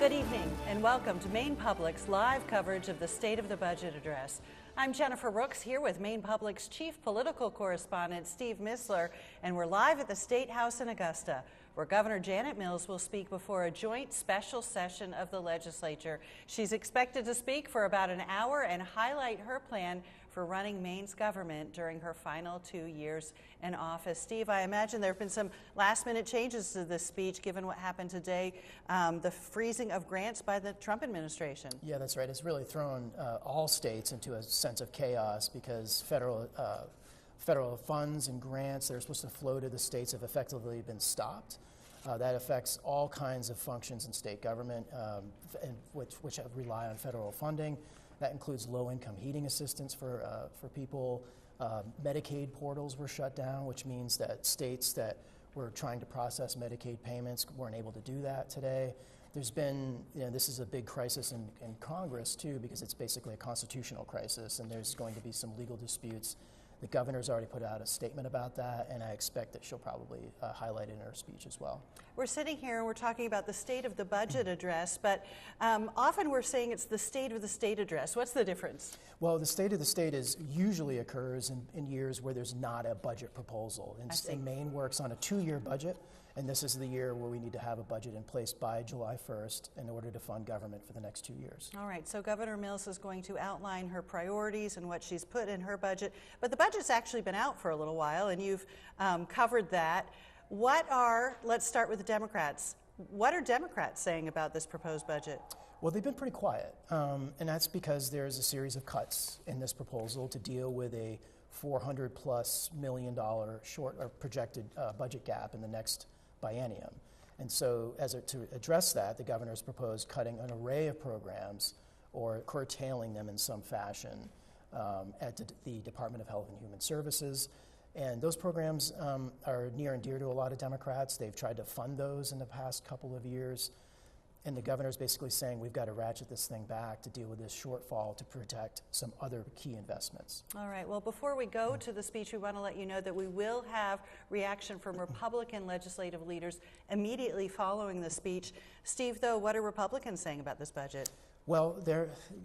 Good evening and welcome to Maine Public's live coverage of the State of the Budget Address. I'm Jennifer Rooks here with Maine Public's chief political correspondent Steve Missler, and we're live at the State House in Augusta, where Governor Janet Mills will speak before a joint special session of the legislature. She's expected to speak for about an hour and highlight her plan for running Maine's government during her final 2 years in office. Steve, I imagine there have been some last-minute changes to this speech given what happened today, the freezing of grants by the Trump administration. Yeah, that's right. It's really thrown all states into a sense of chaos because federal funds and grants that are supposed to flow to the states have effectively been stopped. That affects all kinds of functions in state government, which rely on federal funding. That includes low-income heating assistance for people. Medicaid portals were shut down, which means that states that were trying to process Medicaid payments weren't able to do that today. There's been, this is a big crisis in Congress too, because it's basically a constitutional crisis, and there's going to be some legal disputes. The governor's already put out a statement about that, and I expect that she'll probably highlight it in her speech as well. We're sitting here and we're talking about the State of the Budget Address, but often we're saying it's the State of the State Address. What's the difference? Well, the State of the State usually occurs in years where there's not a budget proposal. And Maine works on a 2-year budget, and this is the year where we need to have a budget in place by July 1st in order to fund government for the next 2 years. All right, so Governor Mills is going to outline her priorities and what she's put in her budget, but the budget's actually been out for a little while, and you've covered that. Let's start with the Democrats. What are Democrats saying about this proposed budget? Well, they've been pretty quiet, and that's because there's a series of cuts in this proposal to deal with a $400+ million short or projected budget gap in the next biennium. And so to address that, the governor's proposed cutting an array of programs or curtailing them in some fashion at the Department of Health and Human Services. And those programs are near and dear to a lot of Democrats. They've tried to fund those in the past couple of years. And the governor's basically saying we've got to ratchet this thing back to deal with this shortfall to protect some other key investments. All right. Well, before we go to the speech, we want to let you know that we will have reaction from Republican legislative leaders immediately following the speech. Steve, though, what are Republicans saying about this budget? Well,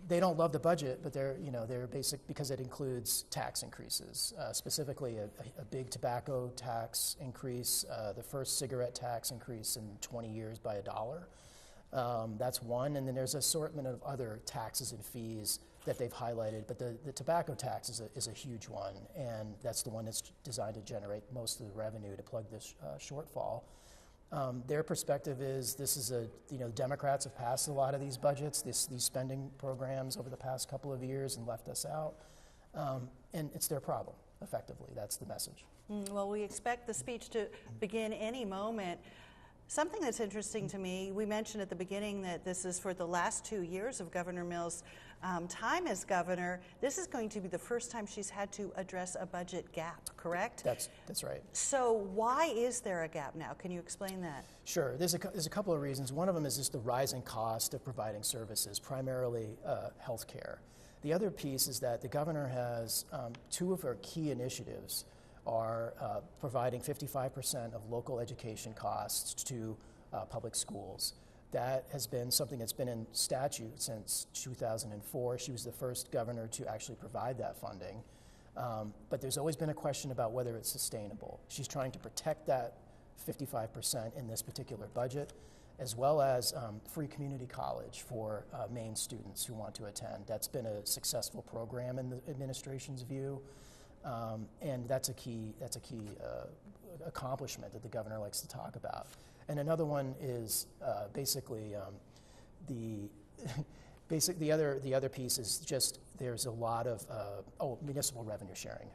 they don't love the budget, but they're basic because it includes tax increases, specifically a big tobacco tax increase, the first cigarette tax increase in 20 years by $1. That's one, and then there's an assortment of other taxes and fees that they've highlighted, but the tobacco tax is a huge one, and that's the one that's designed to generate most of the revenue to plug this shortfall. Their perspective is this is Democrats have passed a lot of these budgets, these spending programs over the past couple of years and left us out, and it's their problem, effectively. That's the message. Well, we expect the speech to begin any moment. Something that's interesting to me, we mentioned at the beginning that this is for the last 2 years of Governor Mills' time as governor. This is going to be the first time she's had to address a budget gap, correct? That's right. So why is there a gap now? Can you explain that? Sure. There's a couple of reasons. One of them is just the rising cost of providing services, primarily health care. The other piece is that the governor has two of her key initiatives are providing 55% of local education costs to public schools. That has been something that's been in statute since 2004. She was the first governor to actually provide that funding. But there's always been a question about whether it's sustainable. She's trying to protect that 55% in this particular budget, as well as free community college for Maine students who want to attend. That's been a successful program in the administration's view. And that's a key accomplishment that the governor likes to talk about. And another one is basically the other piece is just there's a lot of municipal revenue sharing,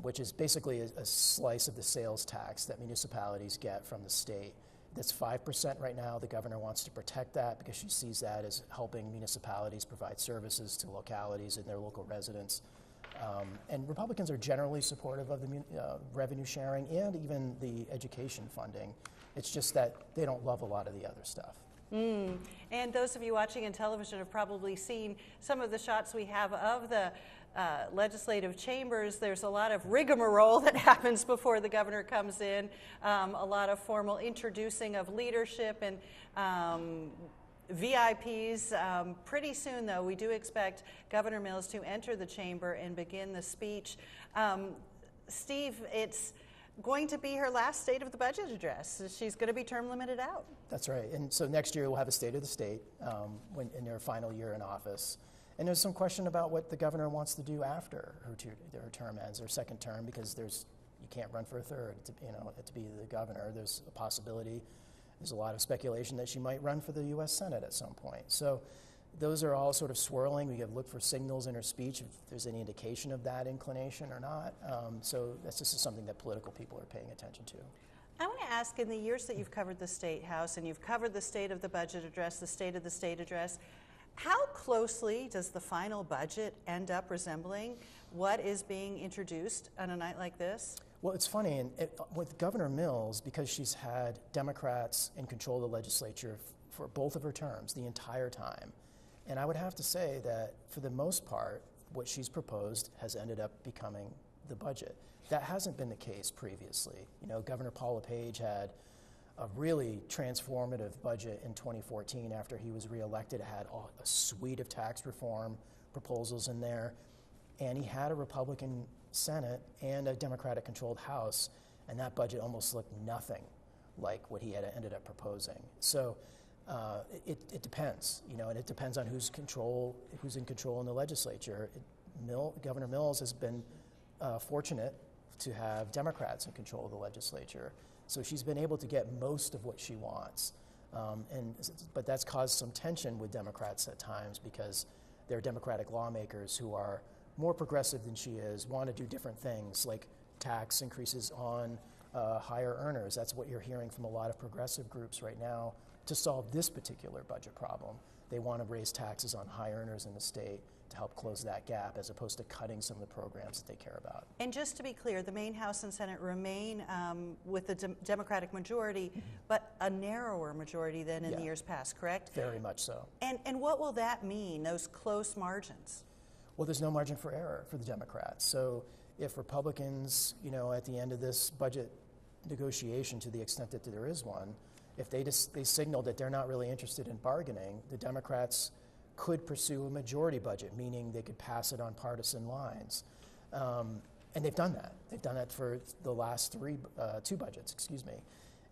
which is basically a slice of the sales tax that municipalities get from the state. That's 5% right now. The governor wants to protect that because she sees that as helping municipalities provide services to localities and their local residents. And Republicans are generally supportive of the revenue sharing and even the education funding. It's just that they don't love a lot of the other stuff. And those of you watching on television have probably seen some of the shots we have of the legislative chambers. There's a lot of rigmarole that happens before the governor comes in, a lot of formal introducing of leadership and VIPs. Pretty soon, though, we do expect Governor Mills to enter the chamber and begin the speech. Steve, it's going to be her last State of the Budget address. She's going to be term limited out. That's right. And so next year we'll have a State of the State when in their final year in office. And there's some question about what the governor wants to do after her term ends, her second term, because you can't run for a third to be the governor. There's a possibility. There's a lot of speculation that she might run for the U.S. Senate at some point. So those are all sort of swirling. We have to look for signals in her speech if there's any indication of that inclination or not. So that's just something that political people are paying attention to. I want to ask, in the years that you've covered the State House and you've covered the State of the Budget address, the State of the State address, how closely does the final budget end up resembling what is being introduced on a night like this? Well, it's funny, with Governor Mills, because she's had Democrats in control of the legislature for both of her terms the entire time. And I would have to say that for the most part, what she's proposed has ended up becoming the budget. That hasn't been the case previously. Governor Paul LePage had a really transformative budget in 2014 after he was reelected. It had a suite of tax reform proposals in there. And he had a Republican Senate and a Democratic-controlled House, and that budget almost looked nothing like what he had ended up proposing. So it depends, and it depends on who's in control in the legislature. Governor Mills has been fortunate to have Democrats in control of the legislature, so she's been able to get most of what she wants. But that's caused some tension with Democrats at times because there are Democratic lawmakers who are more progressive than she is, want to do different things like tax increases on higher earners. That's what you're hearing from a lot of progressive groups right now to solve this particular budget problem. They want to raise taxes on high earners in the state to help close that gap as opposed to cutting some of the programs that they care about. And just to be clear, the Maine House and Senate remain with the Democratic majority, but a narrower majority than in the years past, correct? Very much so. And what will that mean, those close margins? Well, there's no margin for error for the Democrats. So if Republicans, at the end of this budget negotiation, to the extent that there is one, if they signal that they're not really interested in bargaining, the Democrats could pursue a majority budget, meaning they could pass it on partisan lines. And they've done that. They've done that for the last two budgets,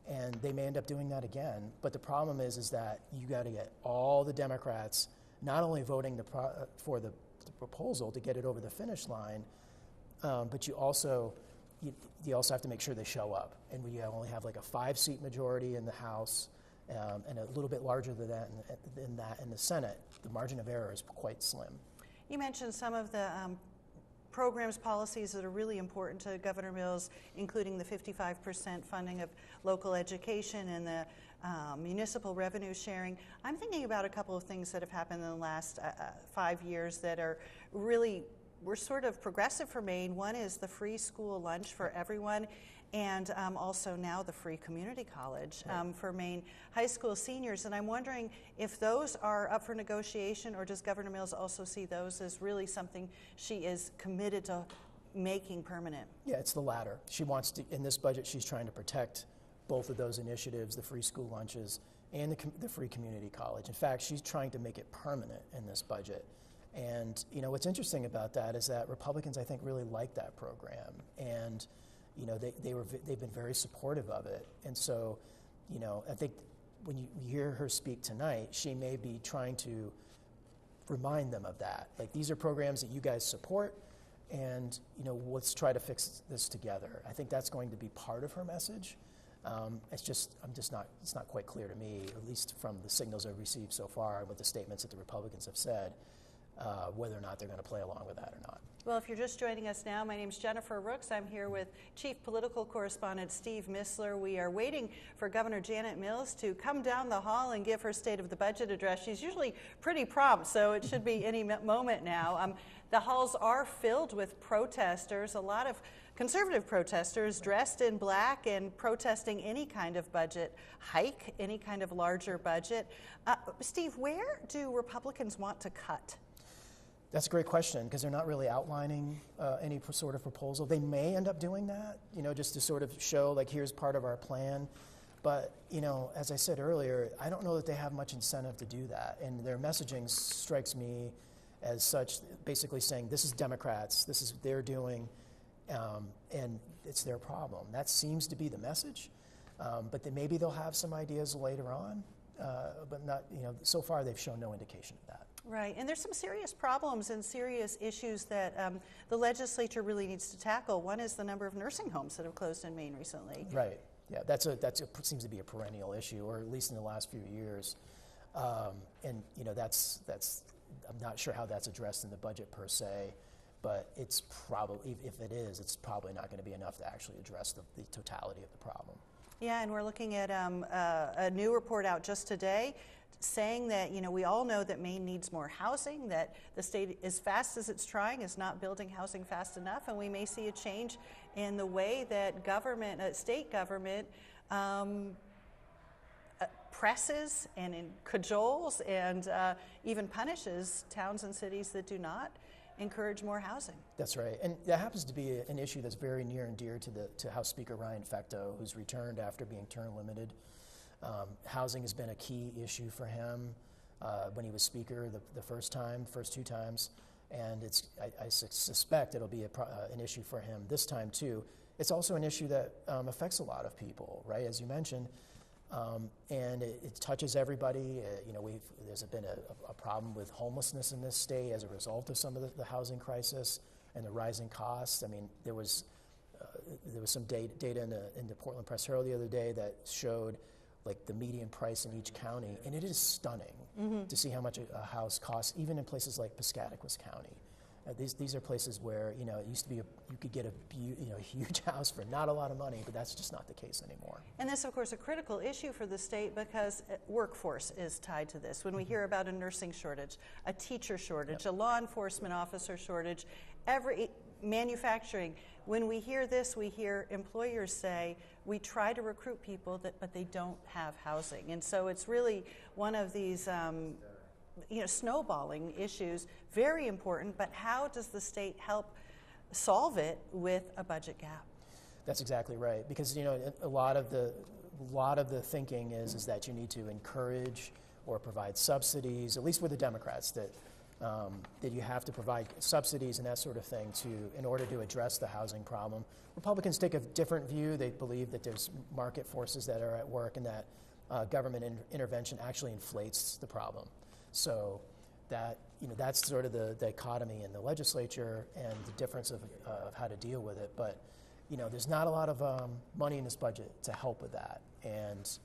and they may end up doing that again. But the problem is that you got to get all the Democrats not only voting for the proposal to get it over the finish line, but you also have to make sure they show up. And we only have like a 5-seat majority in the House and a little bit larger than that in the Senate. The margin of error is quite slim. You mentioned some of the programs, policies that are really important to Governor Mills, including the 55% funding of local education and the municipal revenue sharing. I'm thinking about a couple of things that have happened in the last 5 years that are really, we're sort of progressive for Maine. One is the free school lunch for everyone, and also now the free community college for Maine high school seniors. And I'm wondering if those are up for negotiation, or does Governor Mills also see those as really something she is committed to making permanent? Yeah, it's the latter. She wants to, in this budget, she's trying to protect both of those initiatives, the free school lunches and the free community college. In fact, she's trying to make it permanent in this budget. And what's interesting about that is that Republicans, I think, really like that program, and they've been very supportive of it. And so, I think when you hear her speak tonight, she may be trying to remind them of that. Like, these are programs that you guys support, and let's try to fix this together. I think that's going to be part of her message. It's not quite clear to me, at least from the signals I've received so far, and with the statements that the Republicans have said, whether or not they're going to play along with that or not. Well, if you're just joining us now, my name's Jennifer Rooks. I'm here with Chief Political Correspondent Steve Missler. We are waiting for Governor Janet Mills to come down the hall and give her State of the Budget address. She's usually pretty prompt, so it should be any moment now. The halls are filled with protesters, a lot of conservative protesters dressed in black and protesting any kind of budget hike, any kind of larger budget. Steve, where do Republicans want to cut? That's a great question, because they're not really outlining any sort of proposal. They may end up doing that, just to sort of show, like, here's part of our plan. But, as I said earlier, I don't know that they have much incentive to do that. And their messaging strikes me as such, basically saying, this is Democrats, this is what they're doing, and it's their problem. That seems to be the message. But then maybe they'll have some ideas later on, but not, so far they've shown no indication of that. Right, and there's some serious problems and serious issues that the legislature really needs to tackle. One is the number of nursing homes that have closed in Maine recently. Right. Yeah, seems to be a perennial issue, or at least in the last few years. And that's I'm not sure how that's addressed in the budget per se, but it's probably, if it is, it's probably not going to be enough to actually address the totality of the problem. Yeah, and we're looking at a new report out just today saying that, we all know that Maine needs more housing, that the state, as fast as it's trying, is not building housing fast enough, and we may see a change in the way that state government presses and cajoles and even punishes towns and cities that do not encourage more housing. That's right, and that happens to be an issue that's very near and dear to House Speaker Ryan Fecteau, who's returned after being term limited. Housing has been a key issue for him when he was Speaker the first two times, and I suspect it'll be an issue for him this time too. It's also an issue that affects a lot of people, right? As you mentioned, and it touches everybody. There's been a problem with homelessness in this state as a result of some of the housing crisis and the rising costs. I mean, there was some data in the Portland Press Herald the other day that showed like the median price in each county, and it is stunning to see how much a house costs, even in places like Piscataquis County. These are places where it used to be you could get a huge house for not a lot of money, but that's just not the case anymore. And this, of course, a critical issue for the state because workforce is tied to this. When we hear about a nursing shortage, a teacher shortage, a law enforcement officer shortage, manufacturing. When we hear this, we hear employers say, we try to recruit people, but they don't have housing. And so it's really one of these snowballing issues, very important, but how does the state help solve it with a budget gap? That's exactly right, because a lot of the thinking is that you need to encourage or provide subsidies, at least with the Democrats, that you have to provide subsidies and that sort of thing in order to address the housing problem. Republicans take a different view. They believe that there's market forces that are at work and that government intervention actually inflates the problem. So that's sort of the dichotomy in the legislature and the difference of how to deal with it. But there's not a lot of money in this budget to help with that. And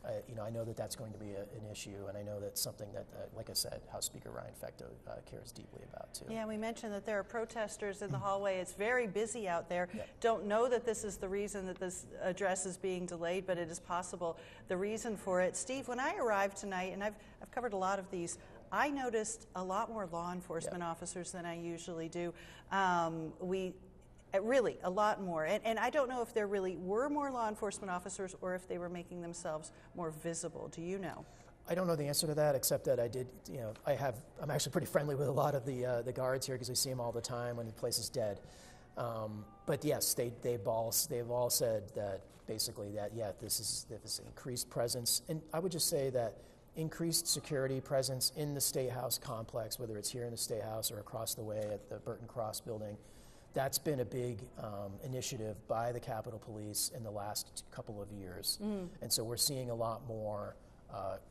I know that that's going to be an issue, and I know that's something that, like I said, House Speaker Ryan Fecteau cares deeply about too. Yeah, we mentioned that there are protesters in the hallway. It's very busy out there. Yeah. Don't know that this is the reason that this address is being delayed, but it is possible the reason for it. Steve, when I arrived tonight, and I've covered a lot of these, I noticed a lot more law enforcement officers than I usually do. Really, a lot more. And I don't know if there really were more law enforcement officers or if they were making themselves more visible. Do you know? I don't know the answer to that, except that I did, I'm actually pretty friendly with a lot of the guards here because we see them all the time when the place is dead. But yes, they've all said that basically that, this is increased presence. And I would just say that increased security presence in the State House complex, whether it's here in the State House or across the way at the Burton Cross building, that's been a big initiative by the Capitol Police in the last couple of years. And so we're seeing a lot more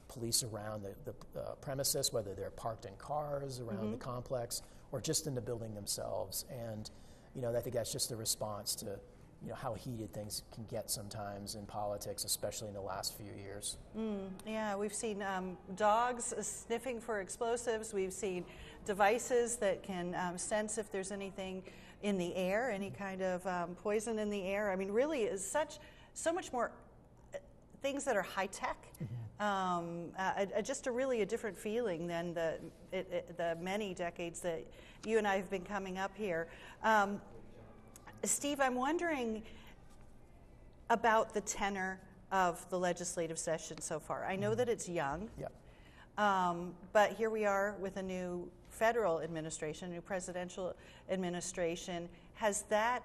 police around the premises, whether they're parked in cars around the complex or just in the building themselves. And I think that's just a response to how heated things can get sometimes in politics, especially in the last few years. Yeah, we've seen dogs sniffing for explosives. We've seen devices that can sense if there's anything in the air, any kind of poison in the air. I mean, really, is so much more things that are high tech. Just a different feeling than the many decades that you and I have been coming up here. Steve, I'm wondering about the tenor of the legislative session so far. I know that it's young, but here we are with a new federal administration, new presidential administration. Has that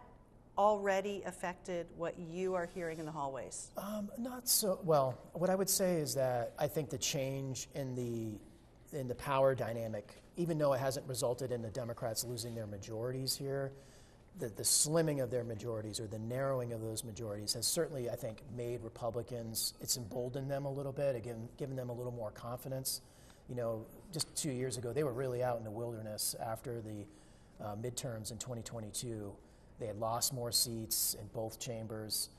already affected what you are hearing in the hallways? Not so well. What I would say is that I think the change in the power dynamic, even though it hasn't resulted in the Democrats losing their majorities here, the slimming of their majorities or the narrowing of those majorities has certainly, I think, made Republicans, it's emboldened them a little bit, again, given them a little more confidence. You know, just 2 years ago, they were really out in the wilderness after the midterms in 2022. They had lost more seats in both chambers.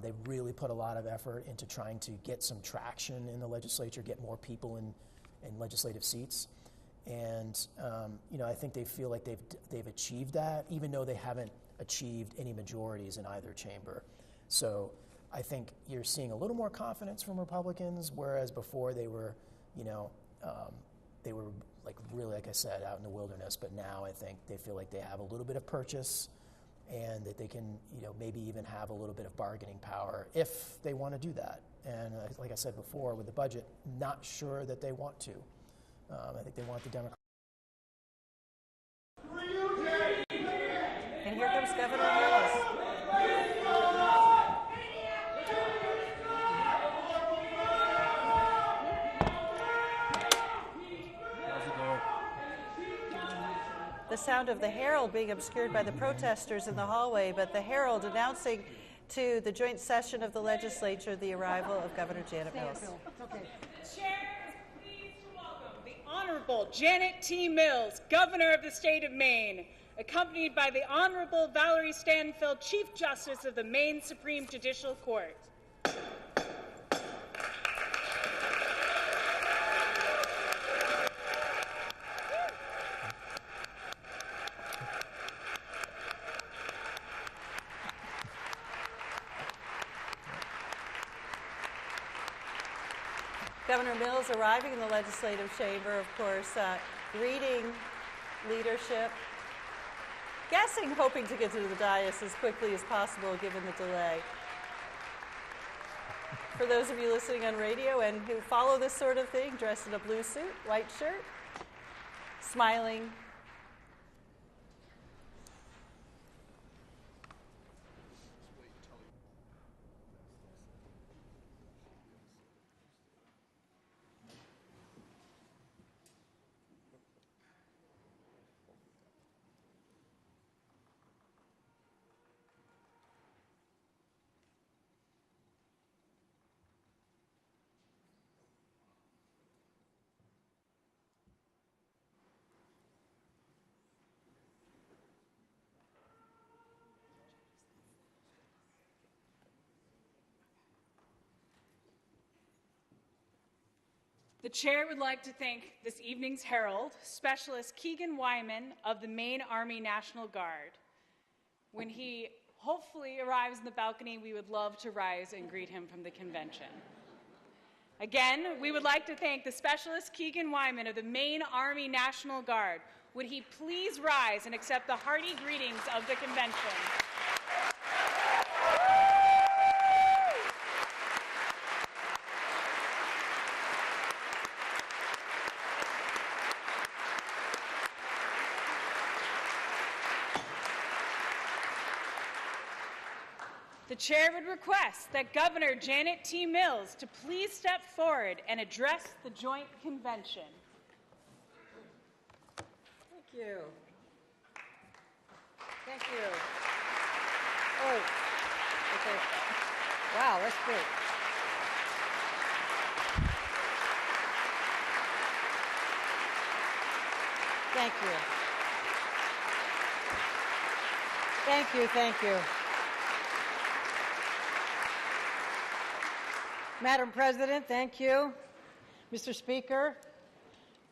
They really put a lot of effort into trying to get some traction in the legislature, get more people in legislative seats. And you know, I think they feel like they've achieved that, even though they haven't achieved any majorities in either chamber. So I think you're seeing a little more confidence from Republicans, whereas before they were, you know, they were like really, like I said, out in the wilderness. But now I think they feel like they have a little bit of purchase, and that they can, you know, maybe even have a little bit of bargaining power if they want to do that. And like I said before, with the budget, not sure that they want to. I think they want the Democrats. And here comes Governor Mills. The sound of the Herald being obscured by the protesters in the hallway, but the Herald announcing to the joint session of the legislature the arrival of Governor Janet Mills. Chair is pleased to welcome the Honorable Janet T. Mills, Governor of the State of Maine, accompanied by the Honorable Valerie Stanfield, Chief Justice of the Maine Supreme Judicial Court. Governor Mills arriving in the legislative chamber, of course, greeting leadership, hoping to get to the dais as quickly as possible given the delay. For those of you listening on radio and who follow this sort of thing, dressed in a blue suit, white shirt, smiling. The chair would like to thank this evening's herald, Specialist Keegan Wyman of the Maine Army National Guard. When he hopefully arrives in the balcony, we would love to rise and greet him from the convention. Again, we would like to thank the Specialist Keegan Wyman of the Maine Army National Guard. Would he please rise and accept the hearty greetings of the convention? The chair would request that Governor Janet T. Mills to please step forward and address the joint convention. Thank you. Thank you. Oh, okay. Wow, that's great. Thank you. Thank you, thank you. Madam President, thank you. Mr. Speaker,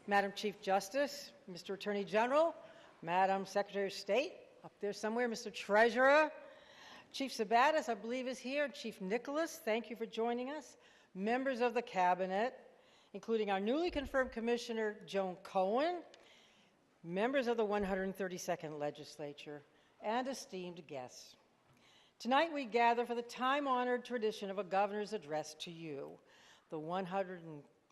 Madam Chief Justice, Mr. Attorney General, Madam Secretary of State, up there somewhere, Mr. Treasurer, Chief Sabatis, I believe, is here, Chief Nicholas, thank you for joining us, members of the Cabinet, including our newly confirmed Commissioner Joan Cohen, members of the 132nd Legislature, and esteemed guests. Tonight we gather for the time-honored tradition of a governor's address to you, the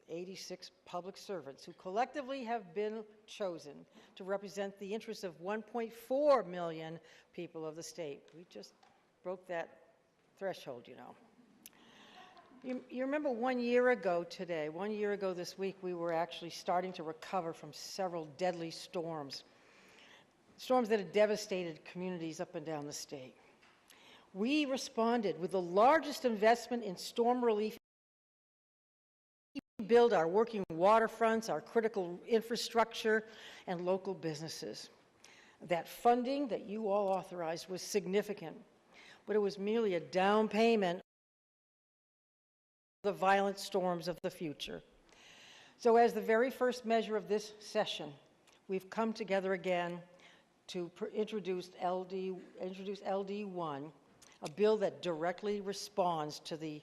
86 public servants who collectively have been chosen to represent the interests of 1.4 million people of the state. We just broke that threshold, you know. You remember 1 year ago today, 1 year ago this week, we were actually starting to recover from several deadly storms that had devastated communities up and down the state. We responded with the largest investment in storm relief. We built our working waterfronts, our critical infrastructure, and local businesses. That funding that you all authorized was significant, but it was merely a down payment the violent storms of the future. So as the very first measure of this session, we've come together again to introduce LD1, a bill that directly responds to the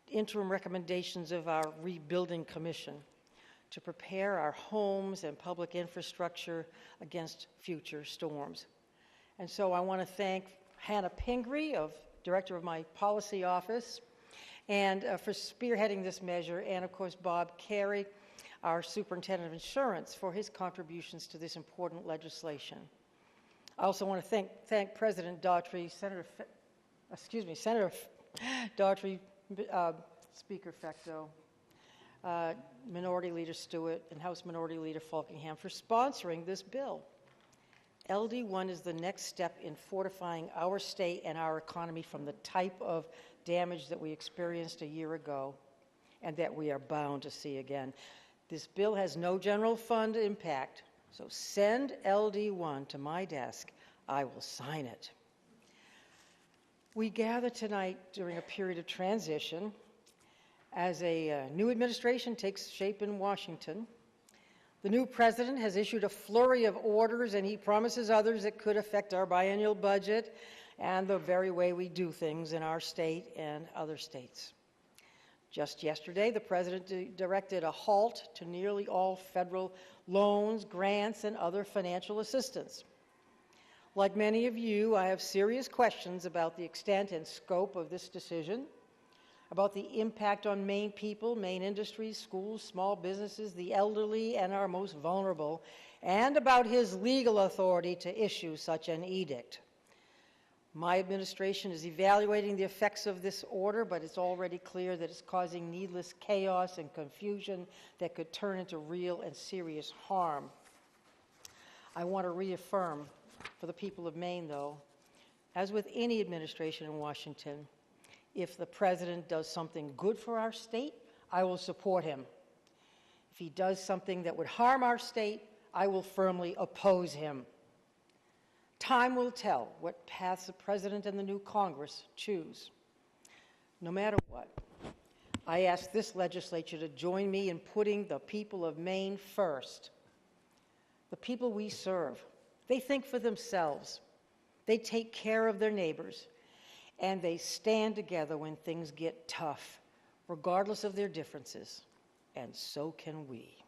interim recommendations of our Rebuilding Commission to prepare our homes and public infrastructure against future storms. And so I want to thank Hannah Pingree, Director of my Policy Office, and for spearheading this measure, and of course Bob Carey, our Superintendent of Insurance, for his contributions to this important legislation. I also want to thank President Daughtry, Senator Daughtry, Speaker Fecteau, Minority Leader Stewart, and House Minority Leader Falkingham for sponsoring this bill. LD1 is the next step in fortifying our state and our economy from the type of damage that we experienced a year ago and that we are bound to see again. This bill has no general fund impact, so send LD1 to my desk. I will sign it. We gather tonight during a period of transition as a new administration takes shape in Washington. The new president has issued a flurry of orders, and he promises others that could affect our biennial budget and the very way we do things in our state and other states. Just yesterday, the president directed a halt to nearly all federal loans, grants, and other financial assistance. Like many of you, I have serious questions about the extent and scope of this decision, about the impact on Maine people, Maine industries, schools, small businesses, the elderly, and our most vulnerable, and about his legal authority to issue such an edict. My administration is evaluating the effects of this order, but it's already clear that it's causing needless chaos and confusion that could turn into real and serious harm. I want to reaffirm for the people of Maine, though, as with any administration in Washington, if the president does something good for our state, I will support him. If he does something that would harm our state, I will firmly oppose him. Time will tell what paths the president and the new Congress choose. No matter what, I ask this legislature to join me in putting the people of Maine first. The people we serve, they think for themselves. They take care of their neighbors, and they stand together when things get tough, regardless of their differences, and so can we.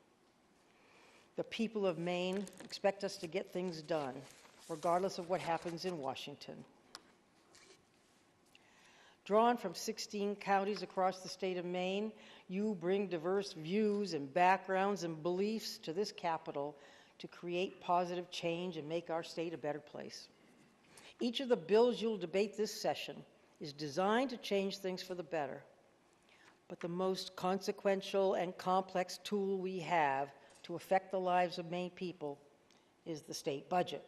The people of Maine expect us to get things done, regardless of what happens in Washington. Drawn from 16 counties across the state of Maine, you bring diverse views and backgrounds and beliefs to this Capitol to create positive change and make our state a better place. Each of the bills you'll debate this session is designed to change things for the better. But the most consequential and complex tool we have to affect the lives of Maine people is the state budget.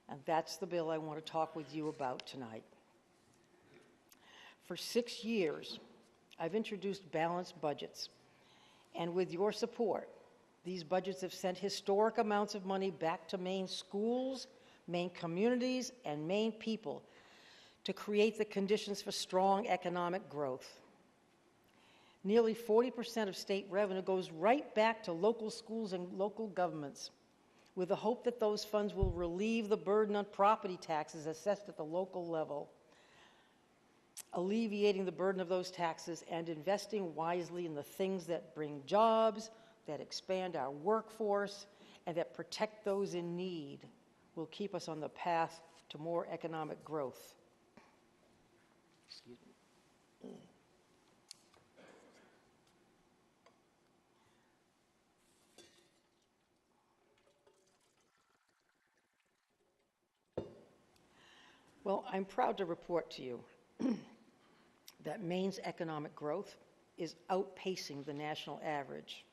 And that's the bill I want to talk with you about tonight. For 6 years, I've introduced balanced budgets. And with your support, these budgets have sent historic amounts of money back to Maine schools, Maine communities, and Maine people to create the conditions for strong economic growth. Nearly 40% of state revenue goes right back to local schools and local governments, with the hope that those funds will relieve the burden on property taxes assessed at the local level, alleviating the burden of those taxes and investing wisely in the things that bring jobs, that expand our workforce, and that protect those in need will keep us on the path to more economic growth. Excuse me. Well, I'm proud to report to you that Maine's economic growth is outpacing the national average,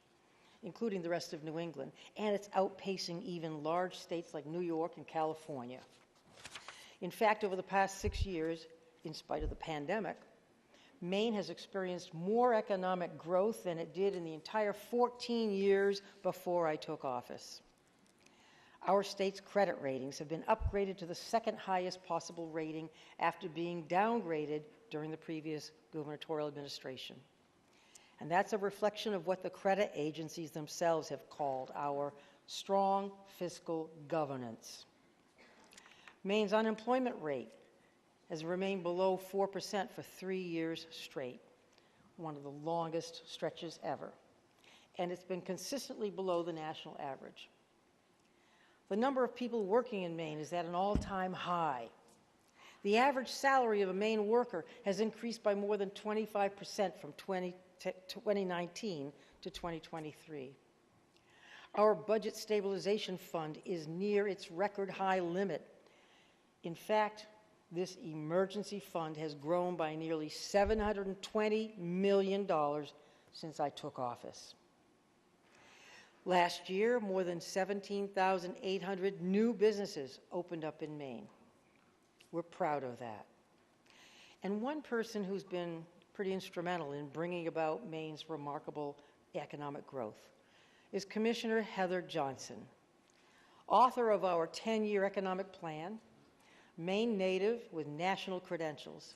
including the rest of New England, and it's outpacing even large states like New York and California. In fact, over the past 6 years, in spite of the pandemic, Maine has experienced more economic growth than it did in the entire 14 years before I took office. Our state's credit ratings have been upgraded to the second highest possible rating after being downgraded during the previous gubernatorial administration. And that's a reflection of what the credit agencies themselves have called our strong fiscal governance. Maine's unemployment rate has remained below 4% for 3 years straight, one of the longest stretches ever. And it's been consistently below the national average. The number of people working in Maine is at an all-time high. The average salary of a Maine worker has increased by more than 25% from 2019 to 2023. Our budget stabilization fund is near its record high limit. In fact, this emergency fund has grown by nearly $720 million since I took office. Last year, more than 17,800 new businesses opened up in Maine. We're proud of that. And one person who's been pretty instrumental in bringing about Maine's remarkable economic growth is Commissioner Heather Johnson, author of our 10-year economic plan, Maine native with national credentials.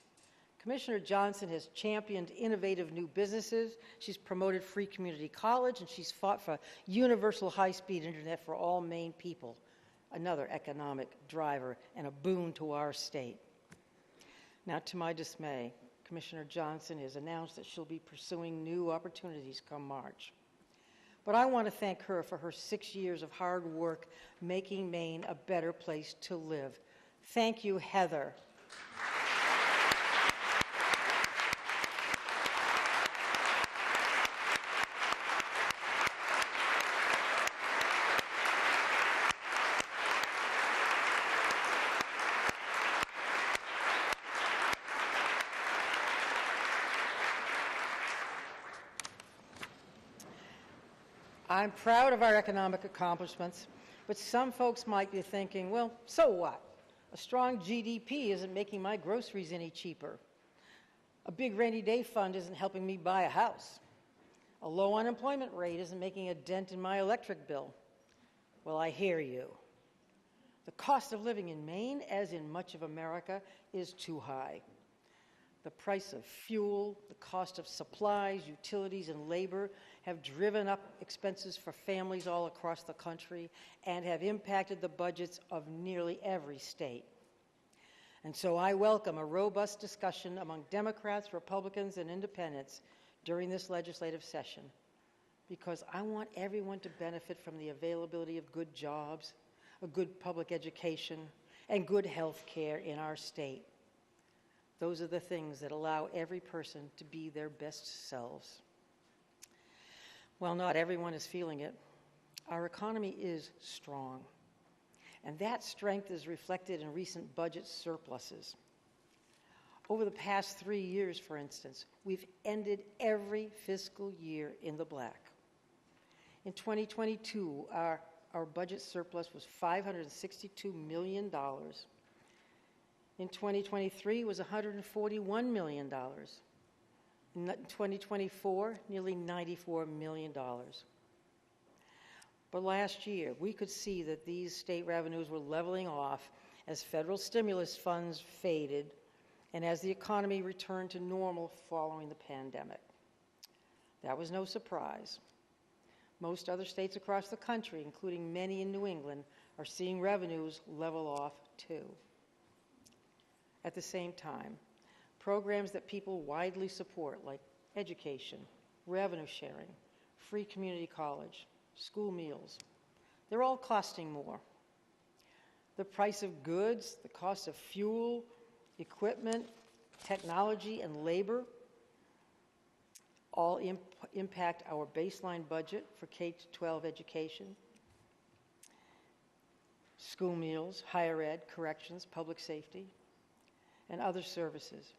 Commissioner Johnson has championed innovative new businesses, she's promoted free community college, and she's fought for universal high-speed internet for all Maine people, another economic driver and a boon to our state. Now, to my dismay, Commissioner Johnson has announced that she'll be pursuing new opportunities come March. But I want to thank her for her 6 years of hard work making Maine a better place to live. Thank you, Heather. I'm proud of our economic accomplishments, but some folks might be thinking, well, so what? A strong GDP isn't making my groceries any cheaper. A big rainy day fund isn't helping me buy a house. A low unemployment rate isn't making a dent in my electric bill. Well, I hear you. The cost of living in Maine, as in much of America, is too high. The price of fuel, the cost of supplies, utilities, and labor have driven up expenses for families all across the country and have impacted the budgets of nearly every state. And so I welcome a robust discussion among Democrats, Republicans, and independents during this legislative session, because I want everyone to benefit from the availability of good jobs, a good public education, and good health care in our state. Those are the things that allow every person to be their best selves. Well, not everyone is feeling it. Our economy is strong, and that strength is reflected in recent budget surpluses. Over the past 3 years, for instance, we've ended every fiscal year in the black. In 2022, our budget surplus was $562 million. In 2023, it was $141 million. In 2024, nearly $94 million. But last year, we could see that these state revenues were leveling off as federal stimulus funds faded and as the economy returned to normal following the pandemic. That was no surprise. Most other states across the country, including many in New England, are seeing revenues level off too. At the same time, programs that people widely support, like education, revenue sharing, free community college, school meals, they're all costing more. The price of goods, the cost of fuel, equipment, technology, and labor all impact our baseline budget for K-12 education, school meals, higher ed, corrections, public safety. and other services.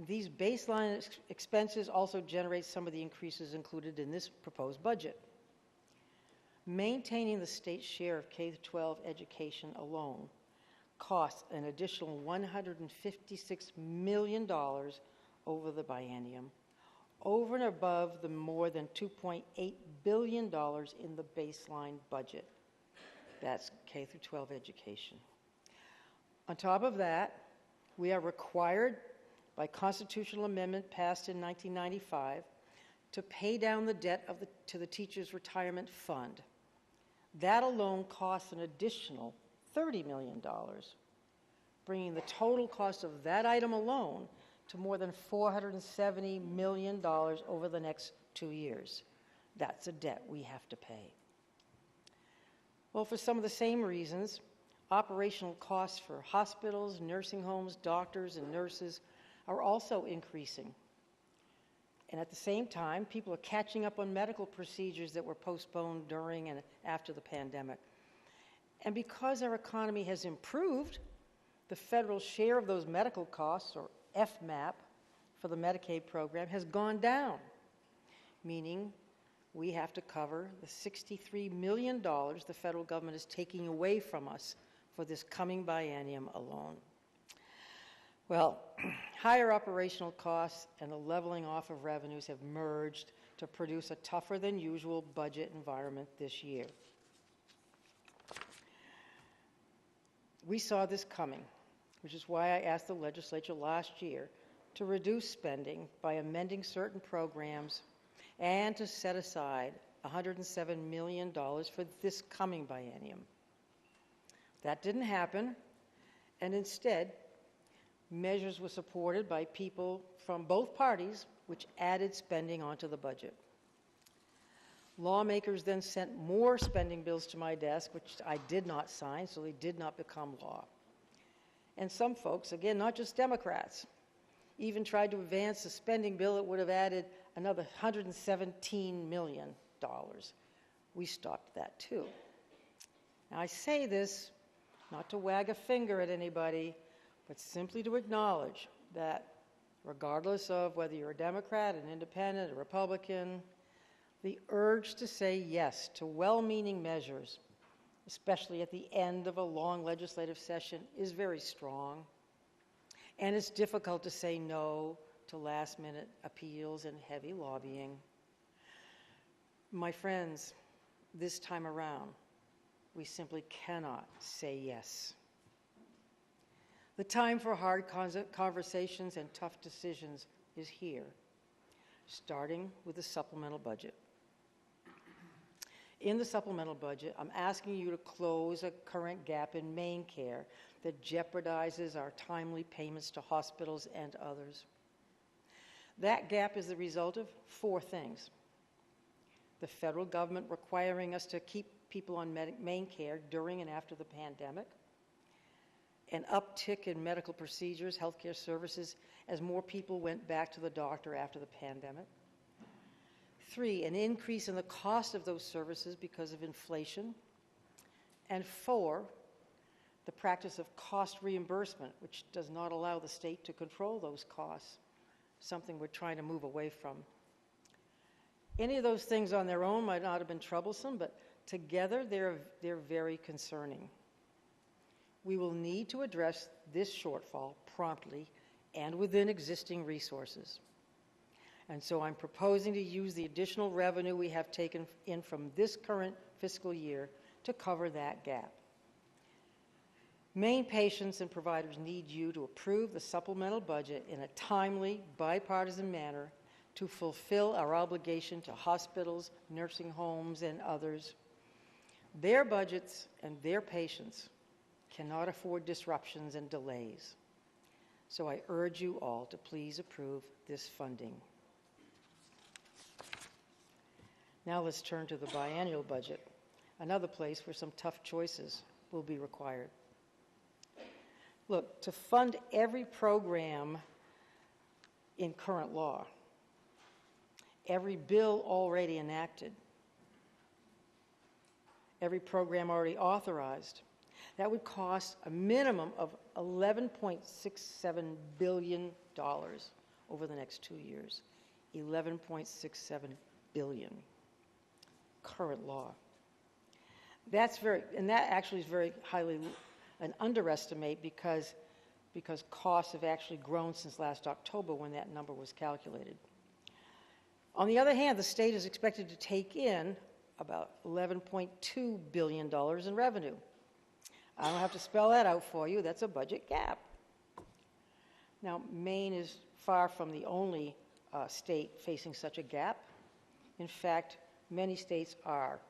These baseline expenses also generate some of the increases included in this proposed budget. Maintaining the state's share of K-12 education alone costs an additional $156 million over the biennium, over and above the more than $2.8 billion in the baseline budget. That's K-12 education. On top of that, we are required by constitutional amendment passed in 1995 to pay down the debt to the Teachers' Retirement Fund. That alone costs an additional $30 million, bringing the total cost of that item alone to more than $470 million over the next 2 years. That's a debt we have to pay. Well, for some of the same reasons, operational costs for hospitals, nursing homes, doctors, and nurses are also increasing. And at the same time, people are catching up on medical procedures that were postponed during and after the pandemic. And because our economy has improved, the federal share of those medical costs, or FMAP, for the Medicaid program has gone down, meaning we have to cover the $63 million the federal government is taking away from us for this coming biennium alone. Well, higher operational costs and the leveling off of revenues have merged to produce a tougher than usual budget environment this year. We saw this coming, which is why I asked the legislature last year to reduce spending by amending certain programs and to set aside $107 million for this coming biennium. That didn't happen, and instead, measures were supported by people from both parties, which added spending onto the budget. Lawmakers then sent more spending bills to my desk, which I did not sign, so they did not become law. And some folks, again, not just Democrats, even tried to advance a spending bill that would have added another $117 million. We stopped that too. Now, I say this not to wag a finger at anybody, but simply to acknowledge that regardless of whether you're a Democrat, an independent, a Republican, the urge to say yes to well-meaning measures, especially at the end of a long legislative session, is very strong. And it's difficult to say no to last-minute appeals and heavy lobbying. My friends, this time around, we simply cannot say yes. The time for hard conversations and tough decisions is here, starting with the supplemental budget. In the supplemental budget, I'm asking you to close a current gap in MaineCare that jeopardizes our timely payments to hospitals and others. That gap is the result of 4 things. The federal government requiring us to keep people on MaineCare during and after the pandemic, an uptick in medical procedures, healthcare services, as more people went back to the doctor after the pandemic. 3, an increase in the cost of those services because of inflation. And 4, the practice of cost reimbursement, which does not allow the state to control those costs, something we're trying to move away from. Any of those things on their own might not have been troublesome, but together they're very concerning. We will need to address this shortfall promptly and within existing resources. And so I'm proposing to use the additional revenue we have taken in from this current fiscal year to cover that gap. Maine patients and providers need you to approve the supplemental budget in a timely, bipartisan manner to fulfill our obligation to hospitals, nursing homes, and others. Their budgets and their patients cannot afford disruptions and delays. So I urge you all to please approve this funding. Now let's turn to the biennial budget, another place where some tough choices will be required. Look, to fund every program in current law, every bill already enacted, every program already authorized, That would cost a minimum of $11.67 billion over the next 2 years. $11.67 billion. Current law. That actually is very highly an underestimate because costs have actually grown since last October when that number was calculated. On the other hand, the state is expected to take in about $11.2 billion in revenue. I don't have to spell that out for you. That's a budget gap. Now, Maine is far from the only state facing such a gap. In fact, many states are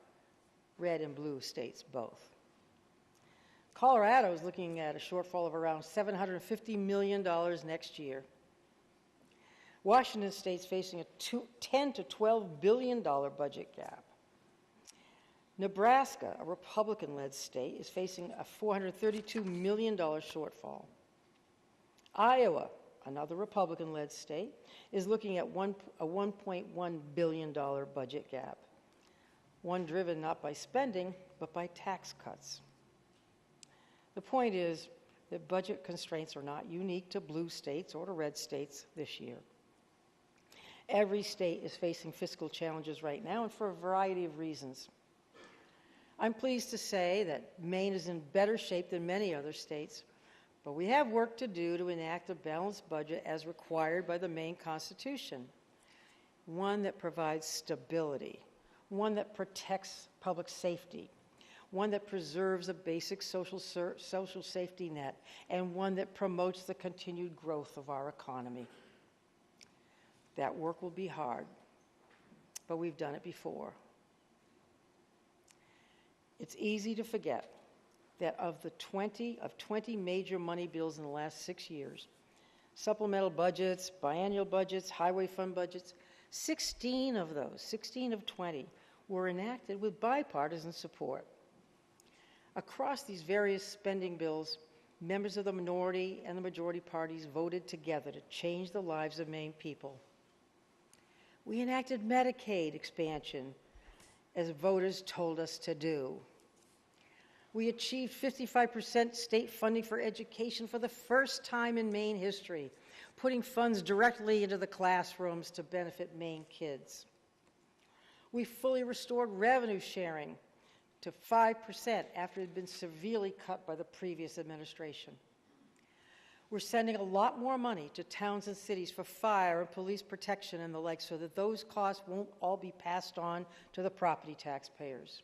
red and blue states both. Colorado is looking at a shortfall of around $750 million next year. Washington State's facing a $10 to $12 billion budget gap. Nebraska, a Republican-led state, is facing a $432 million shortfall. Iowa, another Republican-led state, is looking at a $1.1 billion budget gap, one driven not by spending, but by tax cuts. The point is that budget constraints are not unique to blue states or to red states this year. Every state is facing fiscal challenges right now, and for a variety of reasons. I'm pleased to say that Maine is in better shape than many other states, but we have work to do to enact a balanced budget as required by the Maine Constitution, one that provides stability, one that protects public safety, one that preserves a basic social safety net, and one that promotes the continued growth of our economy. That work will be hard, but we've done it before. It's easy to forget that of 20 major money bills in the last 6 years, supplemental budgets, biennial budgets, highway fund budgets, 16 of those, 16 of 20, were enacted with bipartisan support. Across these various spending bills, members of the minority and the majority parties voted together to change the lives of Maine people. We enacted Medicaid expansion, as voters told us to do. We achieved 55% state funding for education for the first time in Maine history, putting funds directly into the classrooms to benefit Maine kids. We fully restored revenue sharing to 5% after it had been severely cut by the previous administration. We're sending a lot more money to towns and cities for fire and police protection and the like so that those costs won't all be passed on to the property taxpayers.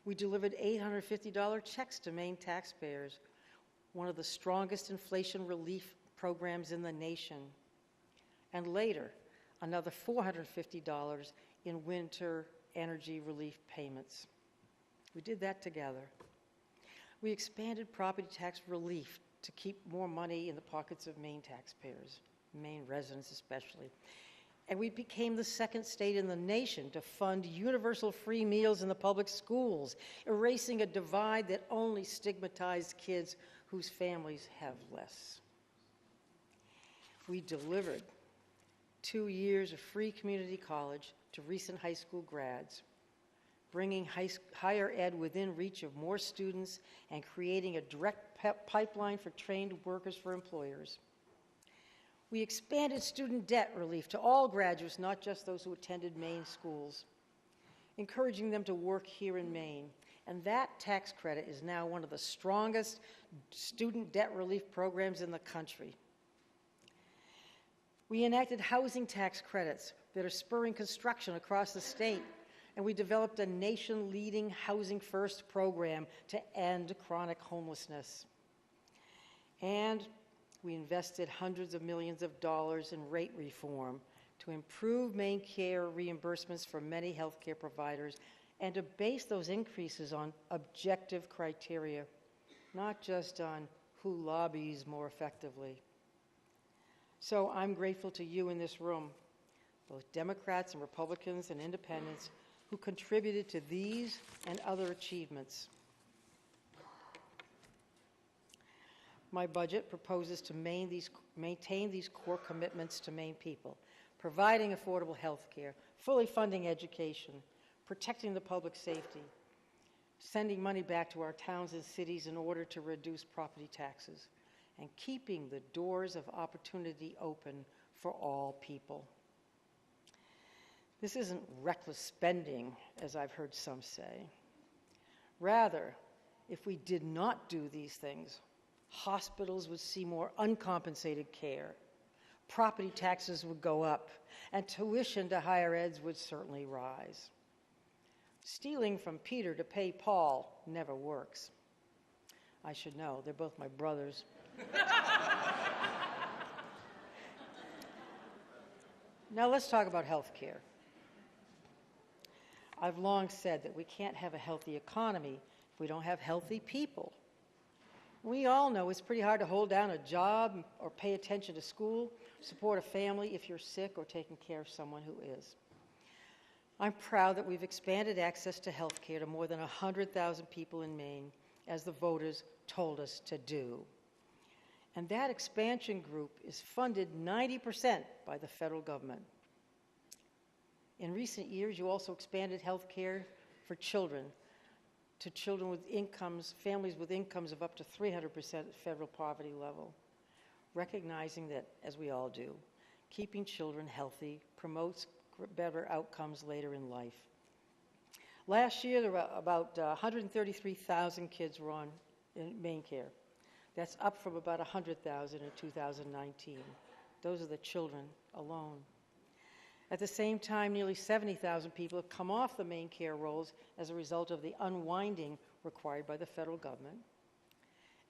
We delivered $850 checks to Maine taxpayers, one of the strongest inflation relief programs in the nation. And later, another $450 in winter energy relief payments. We did that together. We expanded property tax relief to keep more money in the pockets of Maine taxpayers, Maine residents especially. And we became the second state in the nation to fund universal free meals in the public schools, erasing a divide that only stigmatized kids whose families have less. We delivered 2 years of free community college to recent high school grads, bringing higher ed within reach of more students and creating a direct pipeline for trained workers for employers. We expanded student debt relief to all graduates, not just those who attended Maine schools, encouraging them to work here in Maine. And that tax credit is now one of the strongest student debt relief programs in the country. We enacted housing tax credits that are spurring construction across the state, and we developed a nation-leading Housing First program to end chronic homelessness. And we invested hundreds of millions of dollars in rate reform to improve Maine care reimbursements for many healthcare providers and to base those increases on objective criteria, not just on who lobbies more effectively. So I'm grateful to you in this room, both Democrats and Republicans and independents, who contributed to these and other achievements. My budget proposes to maintain these core commitments to Maine people, providing affordable health care, fully funding education, protecting the public safety, sending money back to our towns and cities in order to reduce property taxes, and keeping the doors of opportunity open for all people. This isn't reckless spending, as I've heard some say. Rather, if we did not do these things, hospitals would see more uncompensated care, property taxes would go up, and tuition to higher eds would certainly rise. Stealing from Peter to pay Paul never works. I should know, they're both my brothers. Now let's talk about health care. I've long said that we can't have a healthy economy if we don't have healthy people. We all know it's pretty hard to hold down a job or pay attention to school, support a family if you're sick or taking care of someone who is. I'm proud that we've expanded access to health care to more than 100,000 people in Maine, as the voters told us to do. And that expansion group is funded 90% by the federal government. In recent years, you also expanded health care for children to children with incomes, families with incomes of up to 300% at federal poverty level, recognizing that, as we all do, keeping children healthy promotes better outcomes later in life. Last year, there were about 133,000 kids were on in MaineCare. That's up from about 100,000 in 2019. Those are the children alone. At the same time, nearly 70,000 people have come off the MaineCare rolls as a result of the unwinding required by the federal government.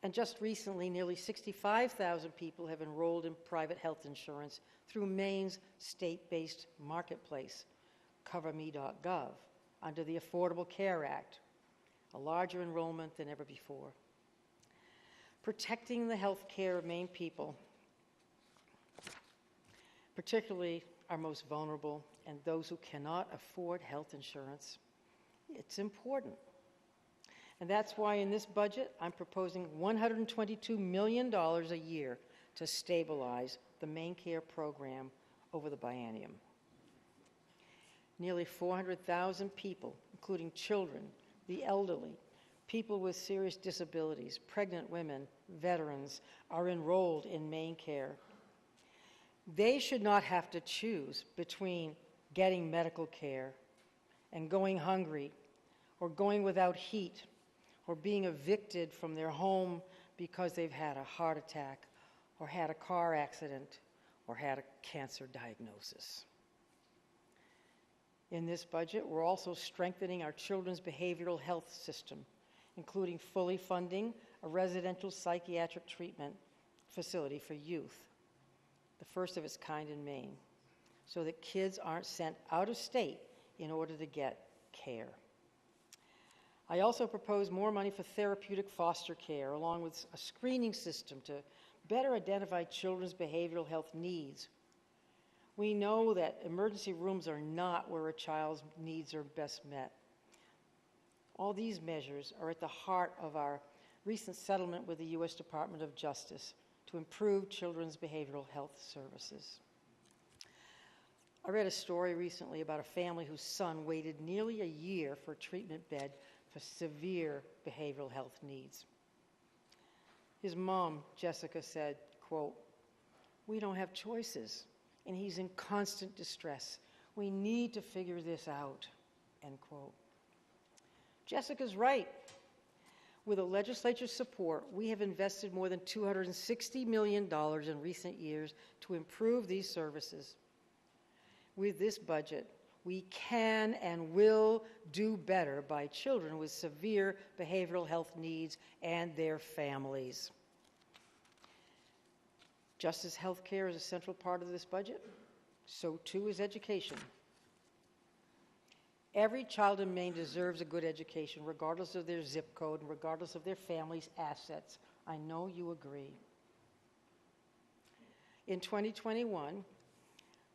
And just recently, nearly 65,000 people have enrolled in private health insurance through Maine's state-based marketplace, CoverMe.gov, under the Affordable Care Act, a larger enrollment than ever before. Protecting the health care of Maine people, particularly our most vulnerable and those who cannot afford health insurance, it's important. And that's why in this budget, I'm proposing $122 million a year to stabilize the MaineCare program over the biennium. Nearly 400,000 people, including children, the elderly, people with serious disabilities, pregnant women, veterans, are enrolled in MaineCare. They should not have to choose between getting medical care and going hungry, or going without heat, or being evicted from their home because they've had a heart attack, or had a car accident, or had a cancer diagnosis. In this budget, we're also strengthening our children's behavioral health system, including fully funding a residential psychiatric treatment facility for youth, the first of its kind in Maine, so that kids aren't sent out of state in order to get care. I also propose more money for therapeutic foster care, along with a screening system to better identify children's behavioral health needs. We know that emergency rooms are not where a child's needs are best met. All these measures are at the heart of our recent settlement with the U.S. Department of Justice to improve children's behavioral health services. I read a story recently about a family whose son waited nearly a year for a treatment bed for severe behavioral health needs. His mom, Jessica, said, quote, "We don't have choices, and he's in constant distress. We need to figure this out," end quote. Jessica's right. With the legislature's support, we have invested more than $260 million in recent years to improve these services. With this budget, we can and will do better by children with severe behavioral health needs and their families. Just as health care is a central part of this budget, so too is education. Every child in Maine deserves a good education, regardless of their zip code and regardless of their family's assets. I know you agree. In 2021,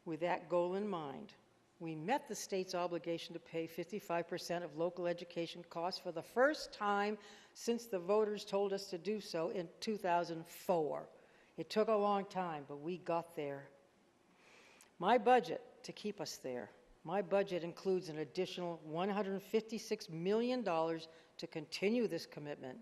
with that goal in mind, we met the state's obligation to pay 55% of local education costs for the first time since the voters told us to do so in 2004. It took a long time, but we got there. My budget to keep us there My budget includes an additional $156 million to continue this commitment,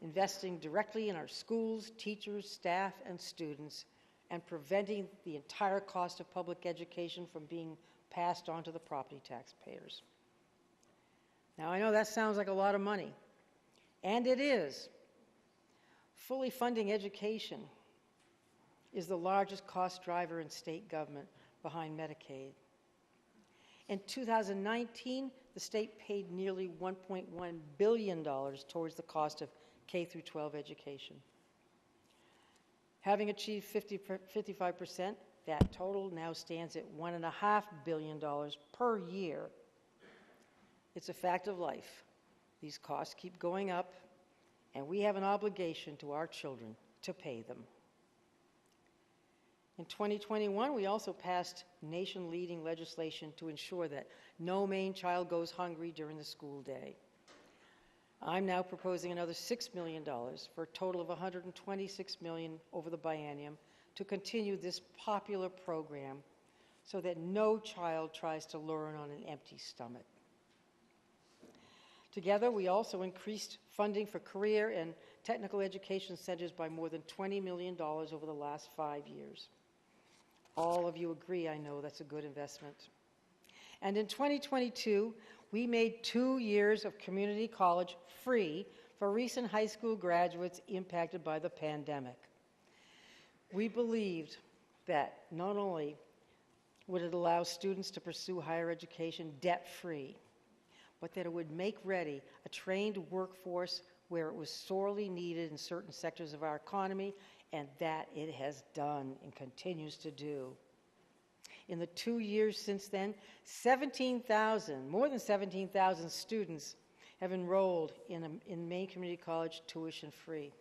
investing directly in our schools, teachers, staff, and students, and preventing the entire cost of public education from being passed on to the property taxpayers. Now, I know that sounds like a lot of money, and it is. Fully funding education is the largest cost driver in state government behind Medicaid. In 2019, the state paid nearly $1.1 billion towards the cost of K through 12 education. Having achieved 55%, that total now stands at $1.5 billion per year. It's a fact of life. These costs keep going up, and we have an obligation to our children to pay them. In 2021, we also passed nation-leading legislation to ensure that no Maine child goes hungry during the school day. I'm now proposing another $6 million for a total of $126 million over the biennium to continue this popular program so that no child tries to learn on an empty stomach. Together, we also increased funding for career and technical education centers by more than $20 million over the last 5 years. All of you agree, I know, that's a good investment. And in 2022, we made 2 years of community college free for recent high school graduates impacted by the pandemic. We believed that not only would it allow students to pursue higher education debt-free, but that it would make ready a trained workforce where it was sorely needed in certain sectors of our economy, and that it has done and continues to do. In the 2 years since then, more than 17,000 students have enrolled in Maine Community College tuition-free.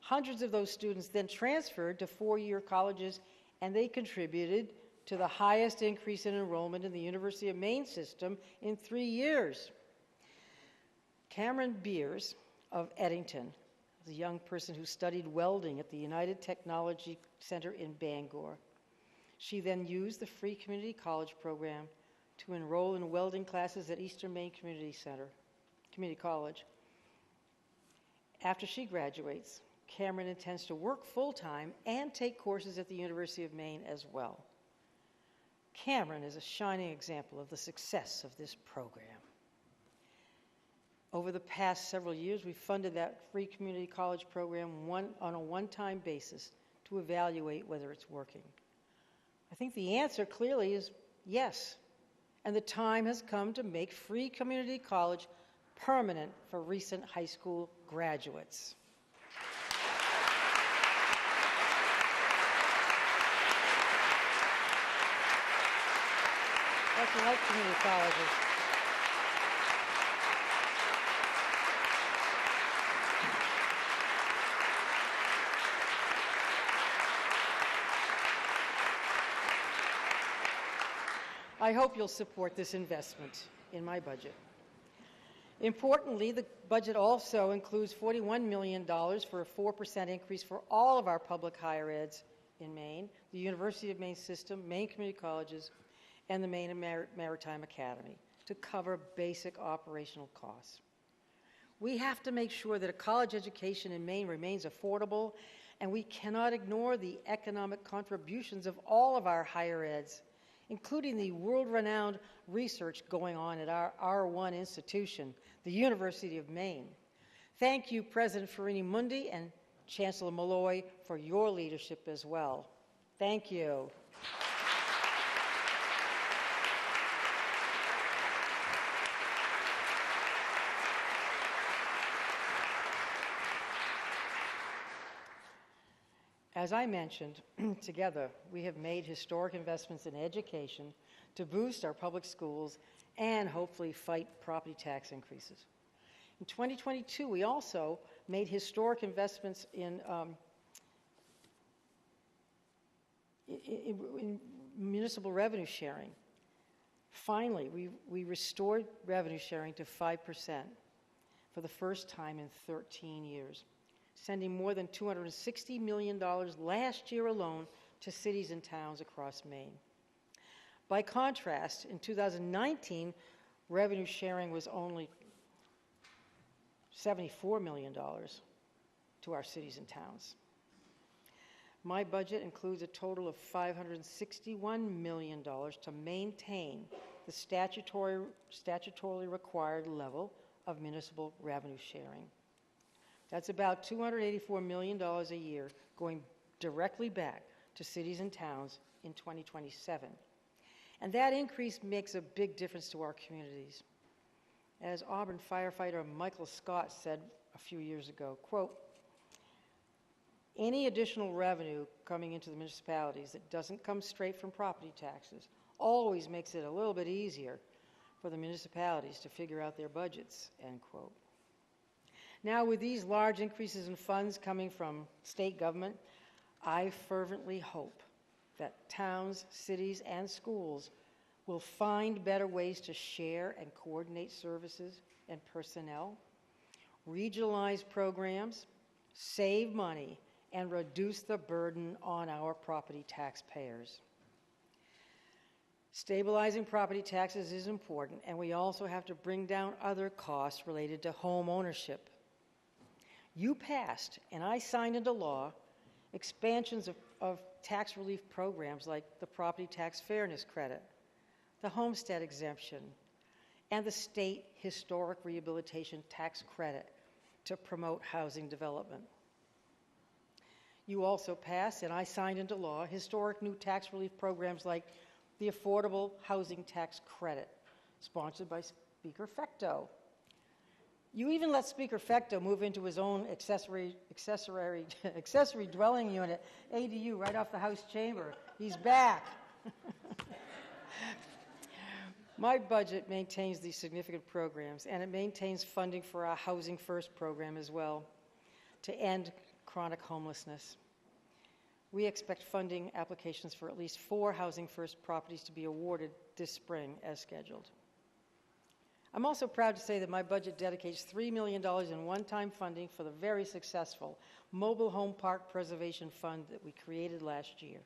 Hundreds of those students then transferred to four-year colleges, and they contributed to the highest increase in enrollment in the University of Maine system in 3 years. Cameron Beers of Eddington, a young person who studied welding at the United Technology Center in Bangor. She then used the free community college program to enroll in welding classes at Eastern Maine Community College. After she graduates, Cameron intends to work full-time and take courses at the University of Maine as well. Cameron is a shining example of the success of this program. Over the past several years, we've funded that free community college program on a one-time basis to evaluate whether it's working. I think the answer clearly is yes, and the time has come to make free community college permanent for recent high school graduates. I like community colleges. I hope you'll support this investment in my budget. Importantly, the budget also includes $41 million for a 4% increase for all of our public higher eds in Maine, the University of Maine system, Maine Community Colleges, and the Maine Maritime Academy to cover basic operational costs. We have to make sure that a college education in Maine remains affordable, and we cannot ignore the economic contributions of all of our higher eds, including the world-renowned research going on at our R1 institution, the University of Maine. Thank you, President Farini-Mundi and Chancellor Malloy, for your leadership as well. Thank you. As I mentioned, together we have made historic investments in education to boost our public schools and hopefully fight property tax increases. In 2022, we also made historic investments in municipal revenue sharing. Finally, we restored revenue sharing to 5% for the first time in 13 years. Sending more than $260 million last year alone to cities and towns across Maine. By contrast, in 2019, revenue sharing was only $74 million to our cities and towns. My budget includes a total of $561 million to maintain the statutorily required level of municipal revenue sharing. That's about $284 million a year going directly back to cities and towns in 2027. And that increase makes a big difference to our communities. As Auburn firefighter Michael Scott said a few years ago, quote, "Any additional revenue coming into the municipalities that doesn't come straight from property taxes always makes it a little bit easier for the municipalities to figure out their budgets," end quote. Now, with these large increases in funds coming from state government, I fervently hope that towns, cities, and schools will find better ways to share and coordinate services and personnel, regionalize programs, save money, and reduce the burden on our property taxpayers. Stabilizing property taxes is important, and we also have to bring down other costs related to home ownership. You passed, and I signed into law, expansions of tax relief programs like the Property Tax Fairness Credit, the Homestead Exemption, and the State Historic Rehabilitation Tax Credit to promote housing development. You also passed, and I signed into law, historic new tax relief programs like the Affordable Housing Tax Credit, sponsored by Speaker Fecteau. You even let Speaker Fecteau move into his own accessory dwelling unit, ADU, right off the House chamber. He's back. My budget maintains these significant programs, and it maintains funding for our Housing First program as well to end chronic homelessness. We expect funding applications for at least 4 Housing First properties to be awarded this spring as scheduled. I'm also proud to say that my budget dedicates $3 million in one-time funding for the very successful Mobile Home Park Preservation Fund that we created last year.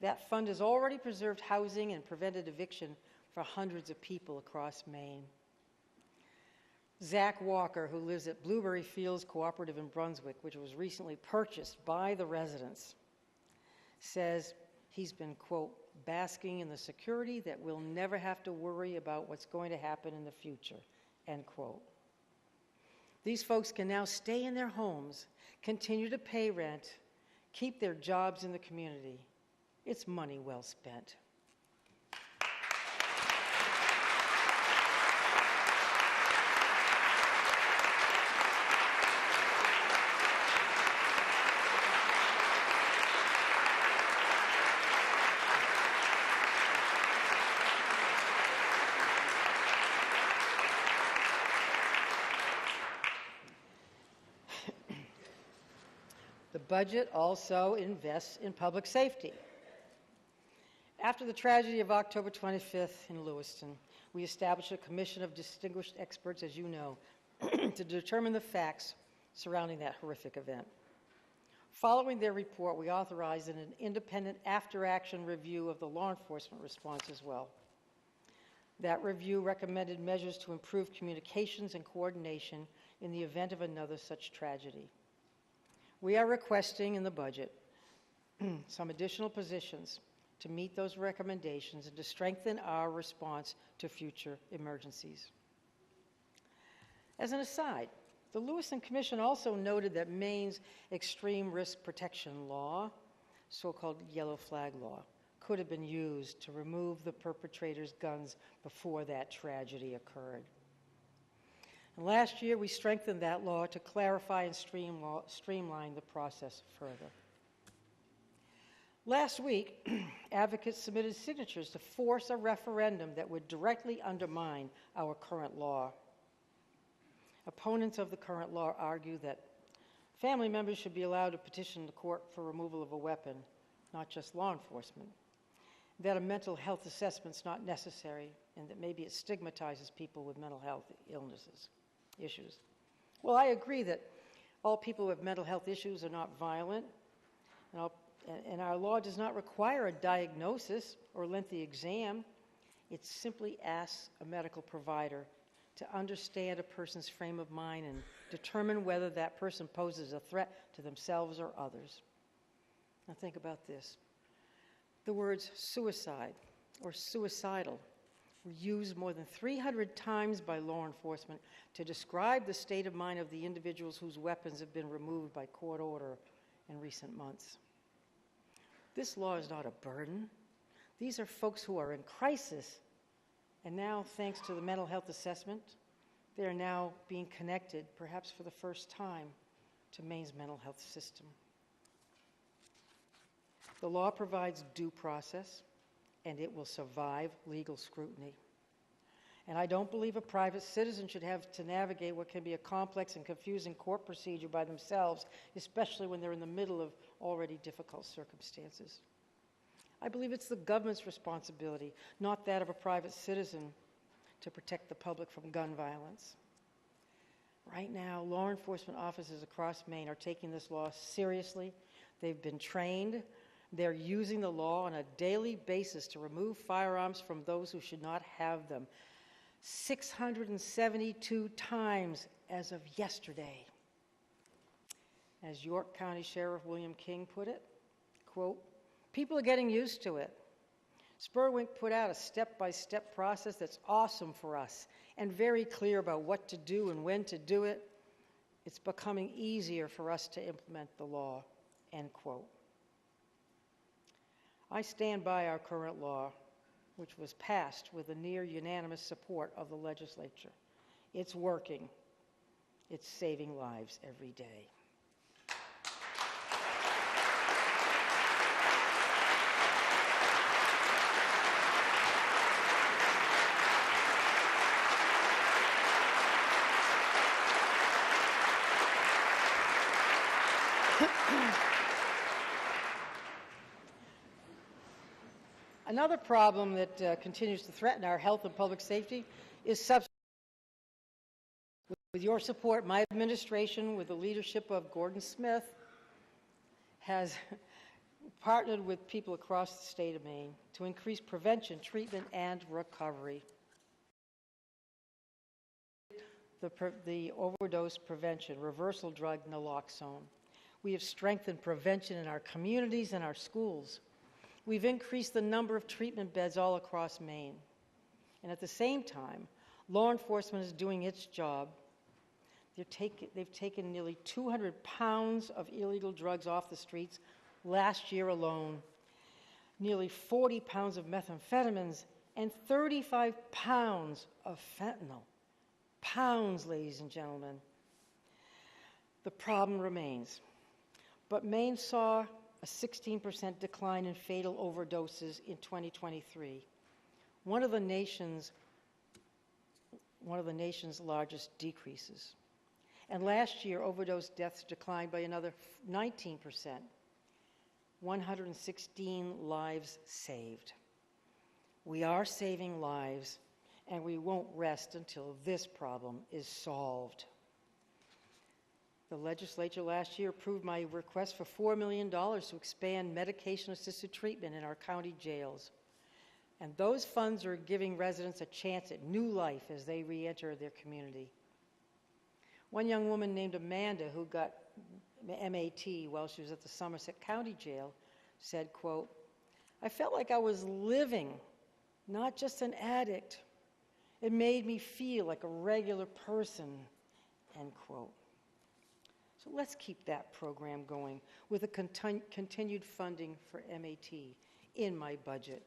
That fund has already preserved housing and prevented eviction for hundreds of people across Maine. Zach Walker, who lives at Blueberry Fields Cooperative in Brunswick, which was recently purchased by the residents, says he's been, quote, basking in the security that we'll never have to worry about what's going to happen in the future, end quote. These folks can now stay in their homes, continue to pay rent, keep their jobs in the community. It's money well spent. The budget also invests in public safety. After the tragedy of October 25th in Lewiston, we established a commission of distinguished experts, as you know, to determine the facts surrounding that horrific event. Following their report, we authorized an independent after-action review of the law enforcement response as well. That review recommended measures to improve communications and coordination in the event of another such tragedy. We are requesting in the budget some additional positions to meet those recommendations and to strengthen our response to future emergencies. As an aside, the Lewiston Commission also noted that Maine's extreme risk protection law, so-called yellow flag law, could have been used to remove the perpetrator's guns before that tragedy occurred. And last year, we strengthened that law to clarify and streamline the process further. Last week, advocates submitted signatures to force a referendum that would directly undermine our current law. Opponents of the current law argue that family members should be allowed to petition the court for removal of a weapon, not just law enforcement, that a mental health assessment is not necessary, and that maybe it stigmatizes people with mental health issues. Well, I agree that all people with mental health issues are not violent, and And our law does not require a diagnosis or lengthy exam. It simply asks a medical provider to understand a person's frame of mind and determine whether that person poses a threat to themselves or others. Now think about this. The words suicide or suicidal were used more than 300 times by law enforcement to describe the state of mind of the individuals whose weapons have been removed by court order in recent months. This law is not a burden. These are folks who are in crisis, and now, thanks to the mental health assessment, they are now being connected, perhaps for the first time, to Maine's mental health system. The law provides due process, and it will survive legal scrutiny. And I don't believe a private citizen should have to navigate what can be a complex and confusing court procedure by themselves, especially when they're in the middle of already difficult circumstances. I believe it's the government's responsibility, not that of a private citizen, to protect the public from gun violence. Right now, law enforcement officers across Maine are taking this law seriously. They've been trained. They're using the law on a daily basis to remove firearms from those who should not have them. 672 times as of yesterday. As York County Sheriff William King put it, quote, "People are getting used to it. Spurwink put out a step-by-step process that's awesome for us and very clear about what to do and when to do it. It's becoming easier for us to implement the law," end quote. I stand by our current law, which was passed with a near unanimous support of the legislature. It's working. It's saving lives every day. Another problem that continues to threaten our health and public safety is substance. With your support, my administration, with the leadership of Gordon Smith, has partnered with people across the state of Maine to increase prevention, treatment, and recovery. The overdose prevention, reversal drug naloxone. We have strengthened prevention in our communities and our schools. We've increased the number of treatment beds all across Maine. And at the same time, law enforcement is doing its job. They've taken nearly 200 pounds of illegal drugs off the streets last year alone, nearly 40 pounds of methamphetamines, and 35 pounds of fentanyl. Pounds, ladies and gentlemen. The problem remains. But Maine saw a 16% decline in fatal overdoses in 2023, one of the nation's largest decreases. And last year, overdose deaths declined by another 19%, 116 lives saved. We are saving lives, and we won't rest until this problem is solved. The legislature last year approved my request for $4 million to expand medication-assisted treatment in our county jails. And those funds are giving residents a chance at new life as they re-enter their community. One young woman named Amanda, who got MAT while she was at the Somerset County Jail, said, quote, "I felt like I was living, not just an addict. It made me feel like a regular person," end quote. So let's keep that program going with a continued funding for MAT in my budget.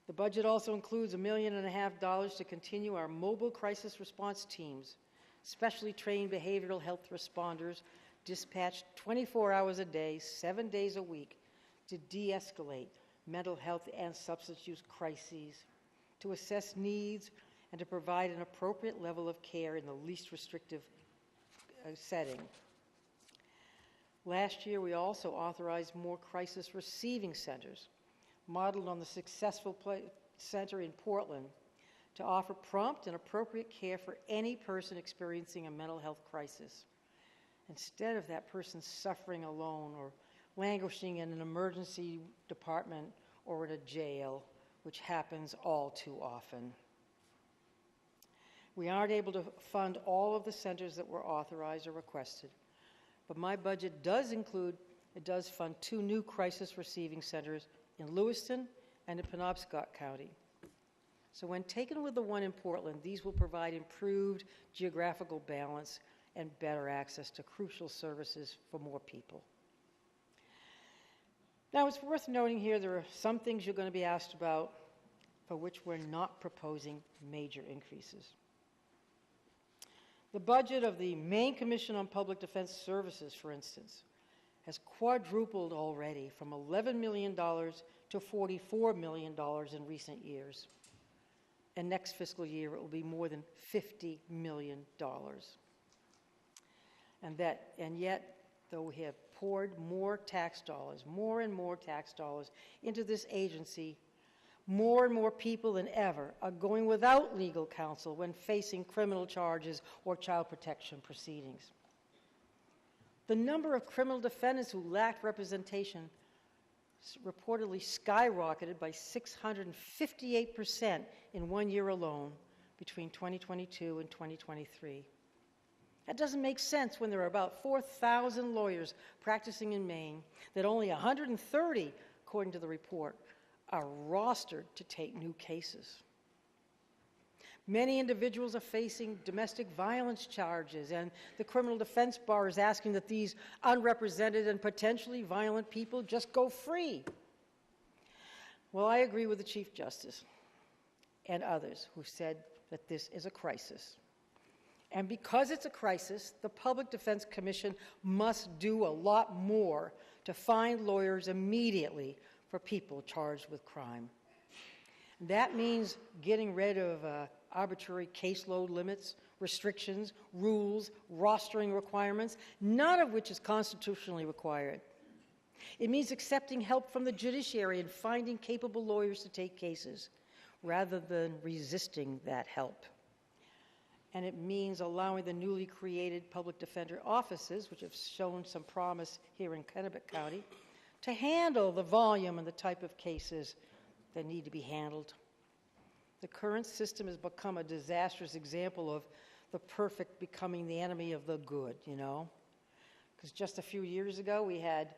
The budget also includes $1.5 million to continue our mobile crisis response teams, specially trained behavioral health responders dispatched 24 hours a day, 7 days a week to de-escalate mental health and substance use crises, to assess needs, and to provide an appropriate level of care in the least restrictive setting. Last year, we also authorized more crisis receiving centers, modeled on the successful center in Portland, to offer prompt and appropriate care for any person experiencing a mental health crisis, instead of that person suffering alone or languishing in an emergency department or in a jail, which happens all too often. We aren't able to fund all of the centers that were authorized or requested, but my budget does fund 2 new crisis receiving centers in Lewiston and in Penobscot County. So when taken with the one in Portland, these will provide improved geographical balance and better access to crucial services for more people. Now, it's worth noting here there are some things you're going to be asked about for which we're not proposing major increases. The budget of the Maine Commission on Public Defense Services, for instance, has quadrupled already from $11 million to $44 million in recent years. And next fiscal year, it will be more than $50 million. And yet, though we have poured more and more tax dollars into this agency, more and more people than ever are going without legal counsel when facing criminal charges or child protection proceedings. The number of criminal defendants who lacked representation reportedly skyrocketed by 658% in 1 year alone between 2022 and 2023. That doesn't make sense when there are about 4,000 lawyers practicing in Maine, that only 130, according to the report, are rostered to take new cases. Many individuals are facing domestic violence charges, and the criminal defense bar is asking that these unrepresented and potentially violent people just go free. Well, I agree with the Chief Justice and others who said that this is a crisis. And because it's a crisis, the Public Defense Commission must do a lot more to find lawyers immediately for people charged with crime. That means getting rid of arbitrary caseload limits, restrictions, rules, rostering requirements, none of which is constitutionally required. It means accepting help from the judiciary and finding capable lawyers to take cases, rather than resisting that help. And it means allowing the newly created public defender offices, which have shown some promise here in Kennebec County, to handle the volume and the type of cases that need to be handled. The current system has become a disastrous example of the perfect becoming the enemy of the good, you know? Because just a few years ago, we had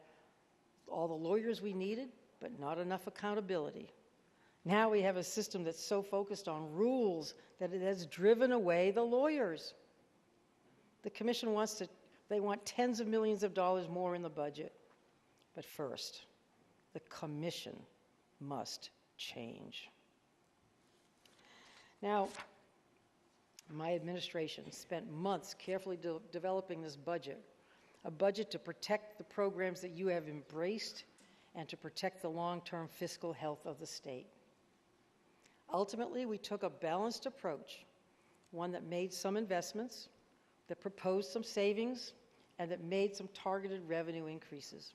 all the lawyers we needed, but not enough accountability. Now we have a system that's so focused on rules that it has driven away the lawyers. The Commission they want tens of millions of dollars more in the budget. But first, the Commission must change. Now, my administration spent months carefully developing this budget, a budget to protect the programs that you have embraced and to protect the long-term fiscal health of the state. Ultimately, we took a balanced approach, one that made some investments, that proposed some savings, and that made some targeted revenue increases.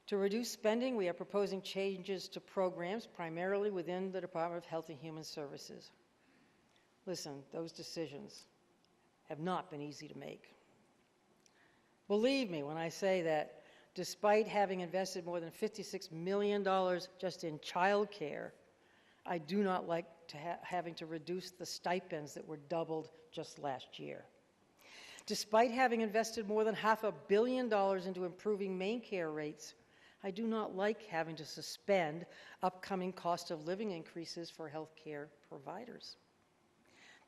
To reduce spending, we are proposing changes to programs primarily within the Department of Health and Human Services. Listen, those decisions have not been easy to make. Believe me when I say that despite having invested more than $56 million just in child care, I do not like having to reduce the stipends that were doubled just last year. Despite having invested more than $500 million into improving Maine care rates, I do not like having to suspend upcoming cost of living increases for health care providers.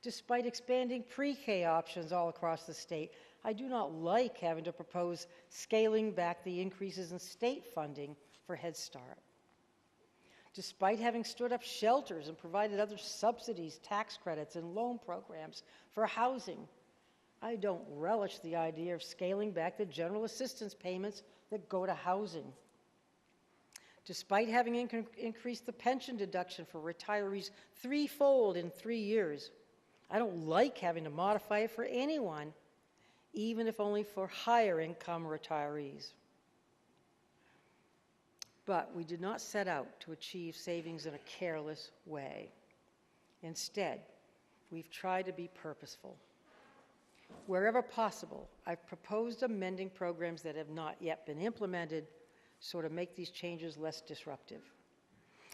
Despite expanding pre-K options all across the state, I do not like having to propose scaling back the increases in state funding for Head Start. Despite having stood up shelters and provided other subsidies, tax credits, and loan programs for housing, I don't relish the idea of scaling back the general assistance payments that go to housing. Despite having increased the pension deduction for retirees threefold in 3 years, I don't like having to modify it for anyone, even if only for higher income retirees. But we did not set out to achieve savings in a careless way. Instead, we've tried to be purposeful. Wherever possible, I've proposed amending programs that have not yet been implemented so to make these changes less disruptive.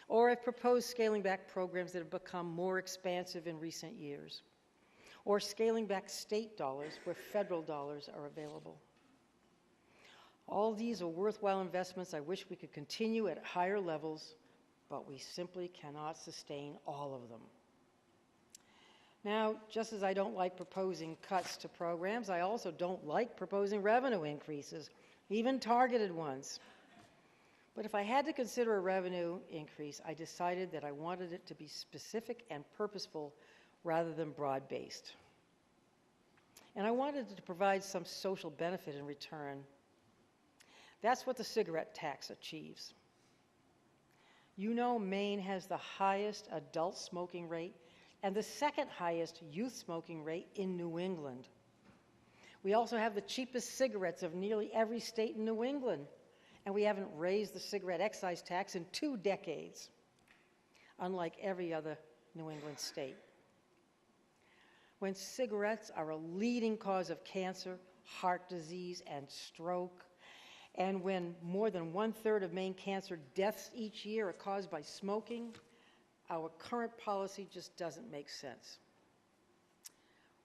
Or I've proposed scaling back programs that have become more expansive in recent years. Or scaling back state dollars where federal dollars are available. All these are worthwhile investments I wish we could continue at higher levels, but we simply cannot sustain all of them. Now, just as I don't like proposing cuts to programs, I also don't like proposing revenue increases, even targeted ones. But if I had to consider a revenue increase, I decided that I wanted it to be specific and purposeful rather than broad-based. And I wanted it to provide some social benefit in return. That's what the cigarette tax achieves. You know, Maine has the highest adult smoking rate and the second highest youth smoking rate in New England. We also have the cheapest cigarettes of nearly every state in New England, and we haven't raised the cigarette excise tax in 2 decades, unlike every other New England state. When cigarettes are a leading cause of cancer, heart disease, and stroke, and when more than 1/3 of Maine cancer deaths each year are caused by smoking, our current policy just doesn't make sense.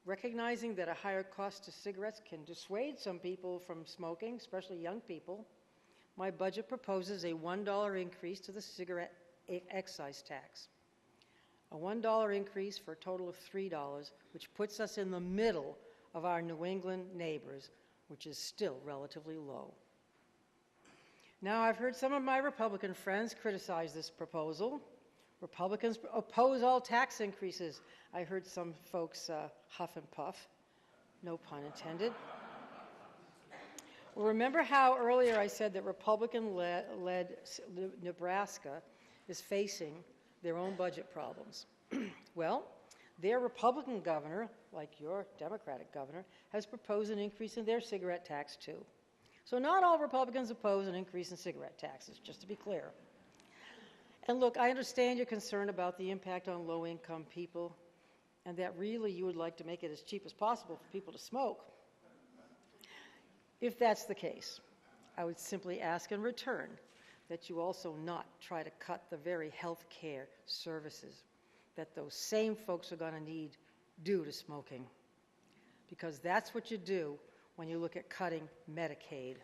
Recognizing that a higher cost to cigarettes can dissuade some people from smoking, especially young people, my budget proposes a $1 increase to the cigarette excise tax. A $1 increase for a total of $3, which puts us in the middle of our New England neighbors, which is still relatively low. Now, I've heard some of my Republican friends criticize this proposal. Republicans oppose all tax increases. I heard some folks huff and puff, no pun intended. Well, remember how earlier I said that Republican-led Nebraska is facing their own budget problems? Well, their Republican governor, like your Democratic governor, has proposed an increase in their cigarette tax too. So not all Republicans oppose an increase in cigarette taxes, just to be clear. And look, I understand your concern about the impact on low-income people, and that really you would like to make it as cheap as possible for people to smoke. If that's the case, I would simply ask in return that you also not try to cut the very health care services that those same folks are going to need due to smoking. Because that's what you do when you look at cutting Medicaid.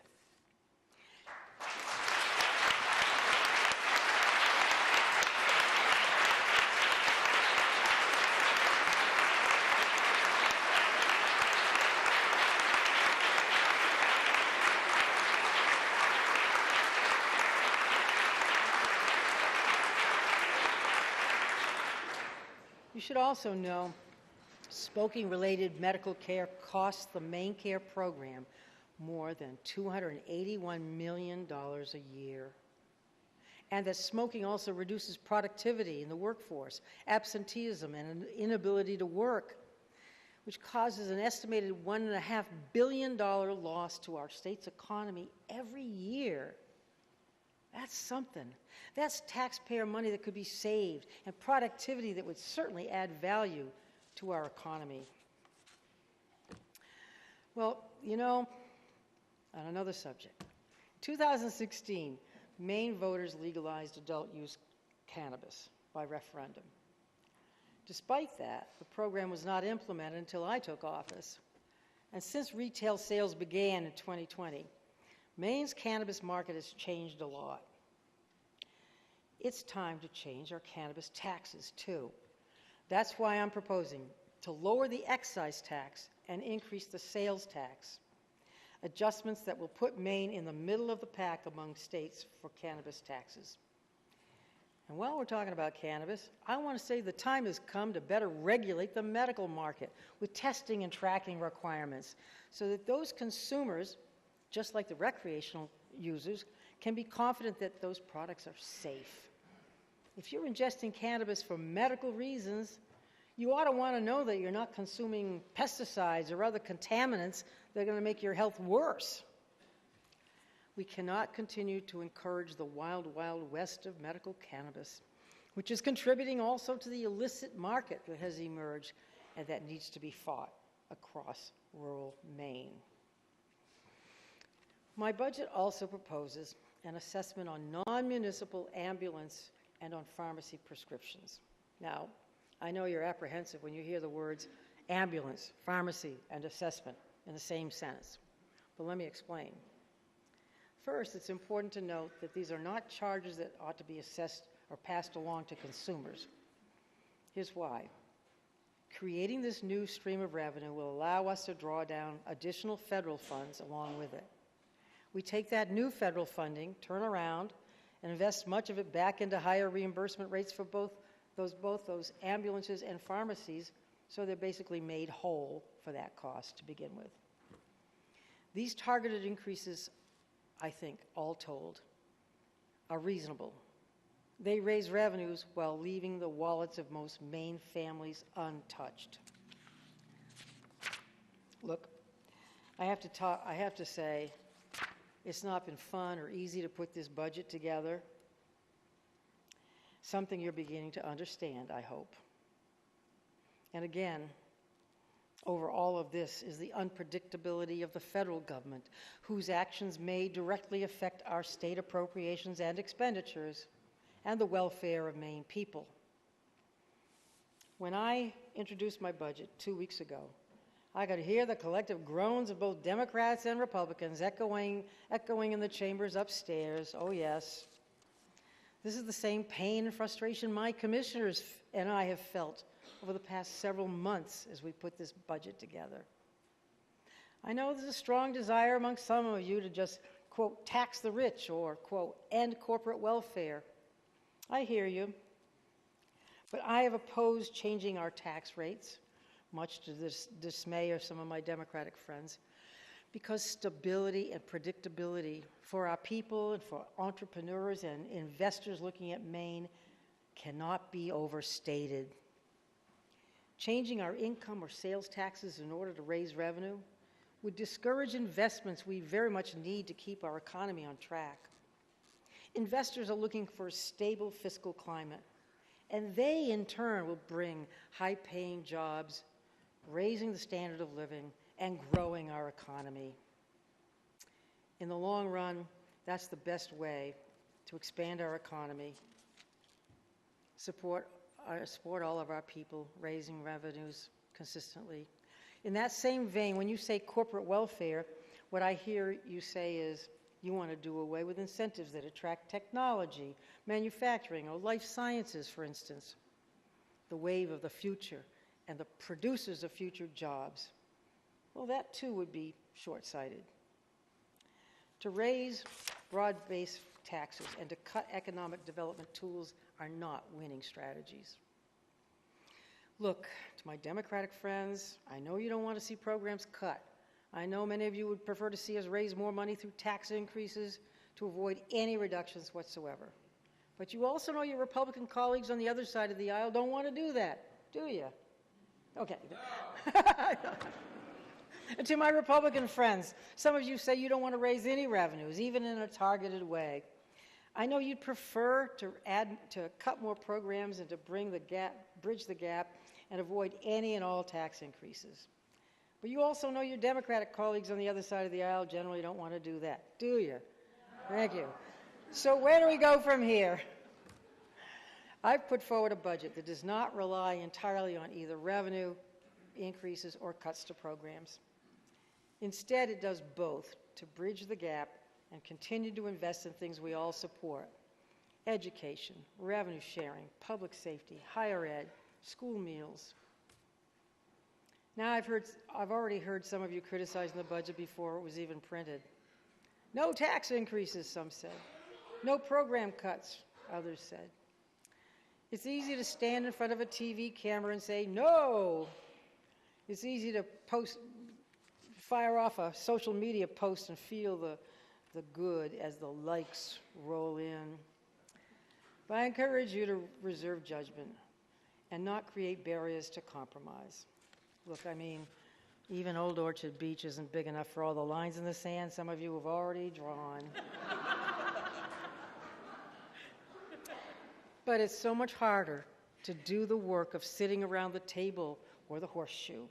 You should also know smoking-related medical care costs the MaineCare program more than $281 million a year. And that smoking also reduces productivity in the workforce, absenteeism, and an inability to work, which causes an estimated $1.5 billion loss to our state's economy every year. That's something. That's taxpayer money that could be saved and productivity that would certainly add value to our economy. Well, you know, on another subject, 2016, Maine voters legalized adult use cannabis by referendum. Despite that, the program was not implemented until I took office. And since retail sales began in 2020, Maine's cannabis market has changed a lot. It's time to change our cannabis taxes, too. That's why I'm proposing to lower the excise tax and increase the sales tax, adjustments that will put Maine in the middle of the pack among states for cannabis taxes. And while we're talking about cannabis, I want to say the time has come to better regulate the medical market with testing and tracking requirements so that those consumers, just like the recreational users, can be confident that those products are safe. If you're ingesting cannabis for medical reasons, you ought to want to know that you're not consuming pesticides or other contaminants that are going to make your health worse. We cannot continue to encourage the wild, wild west of medical cannabis, which is contributing also to the illicit market that has emerged and that needs to be fought across rural Maine. My budget also proposes an assessment on non-municipal ambulance and on pharmacy prescriptions. Now, I know you're apprehensive when you hear the words ambulance, pharmacy, and assessment in the same sentence, but let me explain. First, it's important to note that these are not charges that ought to be assessed or passed along to consumers. Here's why. Creating this new stream of revenue will allow us to draw down additional federal funds along with it. We take that new federal funding, turn around, and invest much of it back into higher reimbursement rates for both those ambulances and pharmacies, so they're basically made whole for that cost to begin with. These targeted increases, I think, all told, are reasonable. They raise revenues while leaving the wallets of most Maine families untouched. Look, I have to say, it's not been fun or easy to put this budget together. Something you're beginning to understand, I hope. And again, over all of this is the unpredictability of the federal government, whose actions may directly affect our state appropriations and expenditures and the welfare of Maine people. When I introduced my budget 2 weeks ago, I could hear the collective groans of both Democrats and Republicans echoing in the chambers upstairs. Oh, yes. This is the same pain and frustration my commissioners and I have felt over the past several months as we put this budget together. I know there's a strong desire among some of you to just, quote, tax the rich or, quote, end corporate welfare. I hear you. But I have opposed changing our tax rates, much to the dismay of some of my Democratic friends, because stability and predictability for our people and for entrepreneurs and investors looking at Maine cannot be overstated. Changing our income or sales taxes in order to raise revenue would discourage investments we very much need to keep our economy on track. Investors are looking for a stable fiscal climate, and they in turn will bring high-paying jobs, raising the standard of living, and growing our economy. In the long run, that's the best way to expand our economy, support all of our people, raising revenues consistently. In that same vein, when you say corporate welfare, what I hear you say is you want to do away with incentives that attract technology, manufacturing, or life sciences, for instance, the wave of the future and the producers of future jobs. Well, that too would be short-sighted. To raise broad-based taxes and to cut economic development tools are not winning strategies. Look, to my Democratic friends, I know you don't want to see programs cut. I know many of you would prefer to see us raise more money through tax increases to avoid any reductions whatsoever. But you also know your Republican colleagues on the other side of the aisle don't want to do that, do you? Okay. And to my Republican friends, some of you say you don't want to raise any revenues, even in a targeted way. I know you'd prefer to cut more programs and to bridge the gap and avoid any and all tax increases. But you also know your Democratic colleagues on the other side of the aisle generally don't want to do that, do you? No. Thank you. So where do we go from here? I've put forward a budget that does not rely entirely on either revenue increases or cuts to programs. Instead, it does both to bridge the gap and continue to invest in things we all support: education, revenue sharing, public safety, higher ed, school meals. Now, I've already heard some of you criticizing the budget before it was even printed. No tax increases, some said. No program cuts, others said. It's easy to stand in front of a TV camera and say no. It's easy to fire off a social media post and feel the good as the likes roll in. But I encourage you to reserve judgment and not create barriers to compromise. Look, I mean, even Old Orchard Beach isn't big enough for all the lines in the sand some of you have already drawn. But it's so much harder to do the work of sitting around the table or the horseshoe,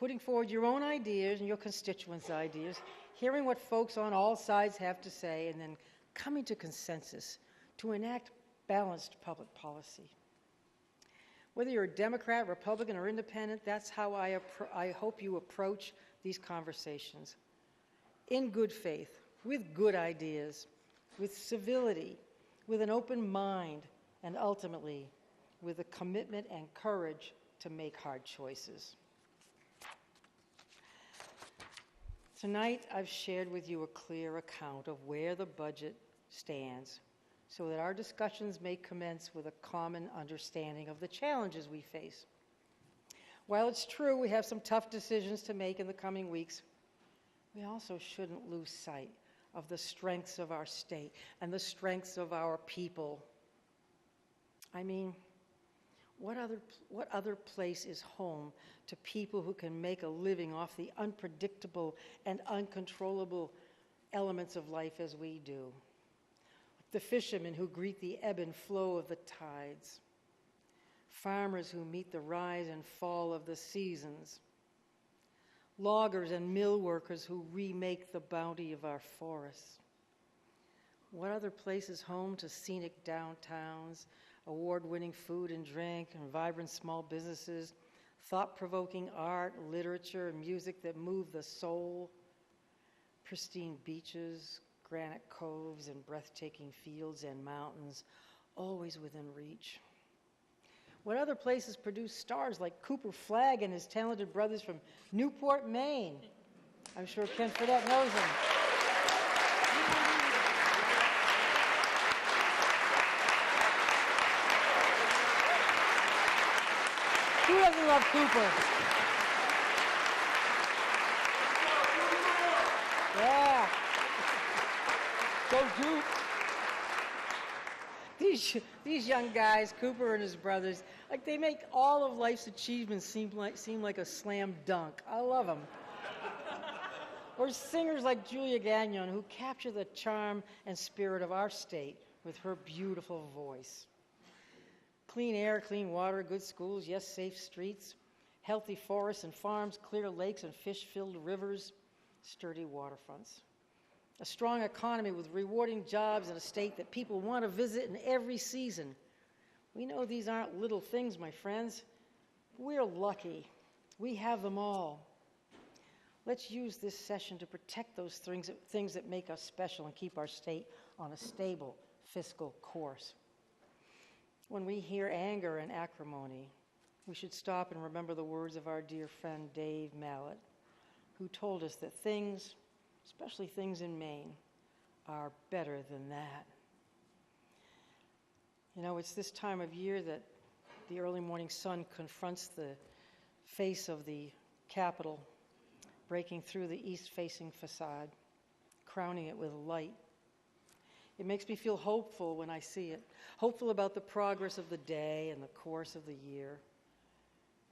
putting forward your own ideas and your constituents' ideas, hearing what folks on all sides have to say, and then coming to consensus to enact balanced public policy. Whether you're a Democrat, Republican, or Independent, that's how I hope you approach these conversations. In good faith, with good ideas, with civility, with an open mind, and ultimately with a commitment and courage to make hard choices. Tonight, I've shared with you a clear account of where the budget stands so that our discussions may commence with a common understanding of the challenges we face. While it's true we have some tough decisions to make in the coming weeks, we also shouldn't lose sight of the strengths of our state and the strengths of our people. I mean, what other place is home to people who can make a living off the unpredictable and uncontrollable elements of life as we do? The fishermen who greet the ebb and flow of the tides, farmers who meet the rise and fall of the seasons, loggers and mill workers who remake the bounty of our forests. What other place is home to scenic downtowns, award-winning food and drink, and vibrant small businesses, thought-provoking art, literature, and music that move the soul, pristine beaches, granite coves, and breathtaking fields and mountains, always within reach? What other places produce stars like Cooper Flagg and his talented brothers from Newport, Maine? I'm sure Ken Fredette knows them. Who doesn't love Cooper? Yeah. Go Duke. These young guys, Cooper and his brothers, like they make all of life's achievements seem like a slam dunk. I love them. Or singers like Julia Gagnon, who capture the charm and spirit of our state with her beautiful voice. Clean air, clean water, good schools, yes, safe streets, healthy forests and farms, clear lakes and fish-filled rivers, sturdy waterfronts. A strong economy with rewarding jobs in a state that people want to visit in every season. We know these aren't little things, my friends. We're lucky. We have them all. Let's use this session to protect those things that make us special and keep our state on a stable fiscal course. When we hear anger and acrimony, we should stop and remember the words of our dear friend Dave Mallet, who told us that things, especially things in Maine, are better than that. You know, it's this time of year that the early morning sun confronts the face of the Capitol, breaking through the east-facing facade, crowning it with light. It makes me feel hopeful when I see it, hopeful about the progress of the day and the course of the year.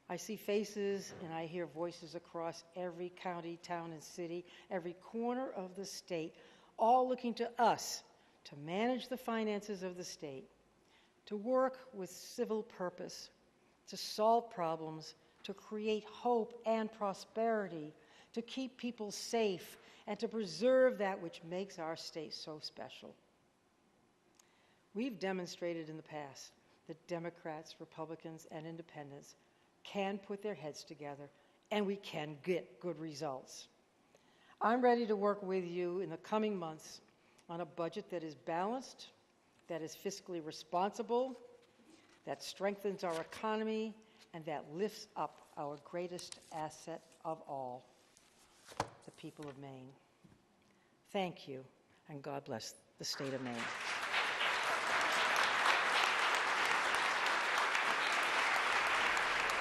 I see faces and I hear voices across every county, town, and city, every corner of the state, all looking to us to manage the finances of the state, to work with civil purpose, to solve problems, to create hope and prosperity, to keep people safe, and to preserve that which makes our state so special. We've demonstrated in the past that Democrats, Republicans, and Independents can put their heads together, and we can get good results. I'm ready to work with you in the coming months on a budget that is balanced, that is fiscally responsible, that strengthens our economy, and that lifts up our greatest asset of all, the people of Maine. Thank you, and God bless the state of Maine.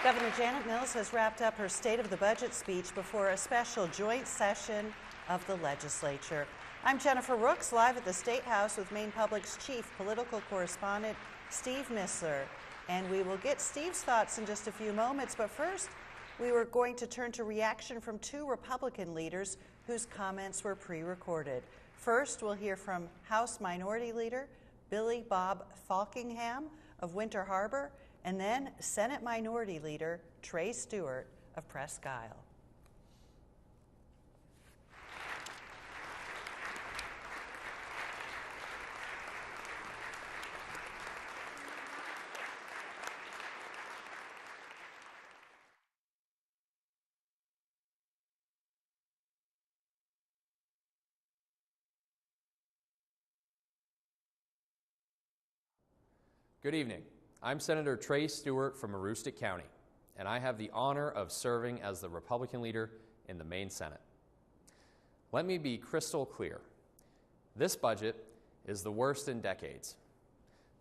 Governor Janet Mills has wrapped up her State of the Budget speech before a special joint session of the legislature. I'm Jennifer Rooks, live at the State House with Maine Public's chief political correspondent, Steve Missler. And we will get Steve's thoughts in just a few moments, but first, we were going to turn to reaction from two Republican leaders whose comments were pre-recorded. First, we'll hear from House Minority Leader Billy Bob Falkingham of Winter Harbor, and then Senate Minority Leader Trey Stewart of Presque Isle. Good evening. I'm Senator Trey Stewart from Aroostook County, and I have the honor of serving as the Republican leader in the Maine Senate. Let me be crystal clear. This budget is the worst in decades.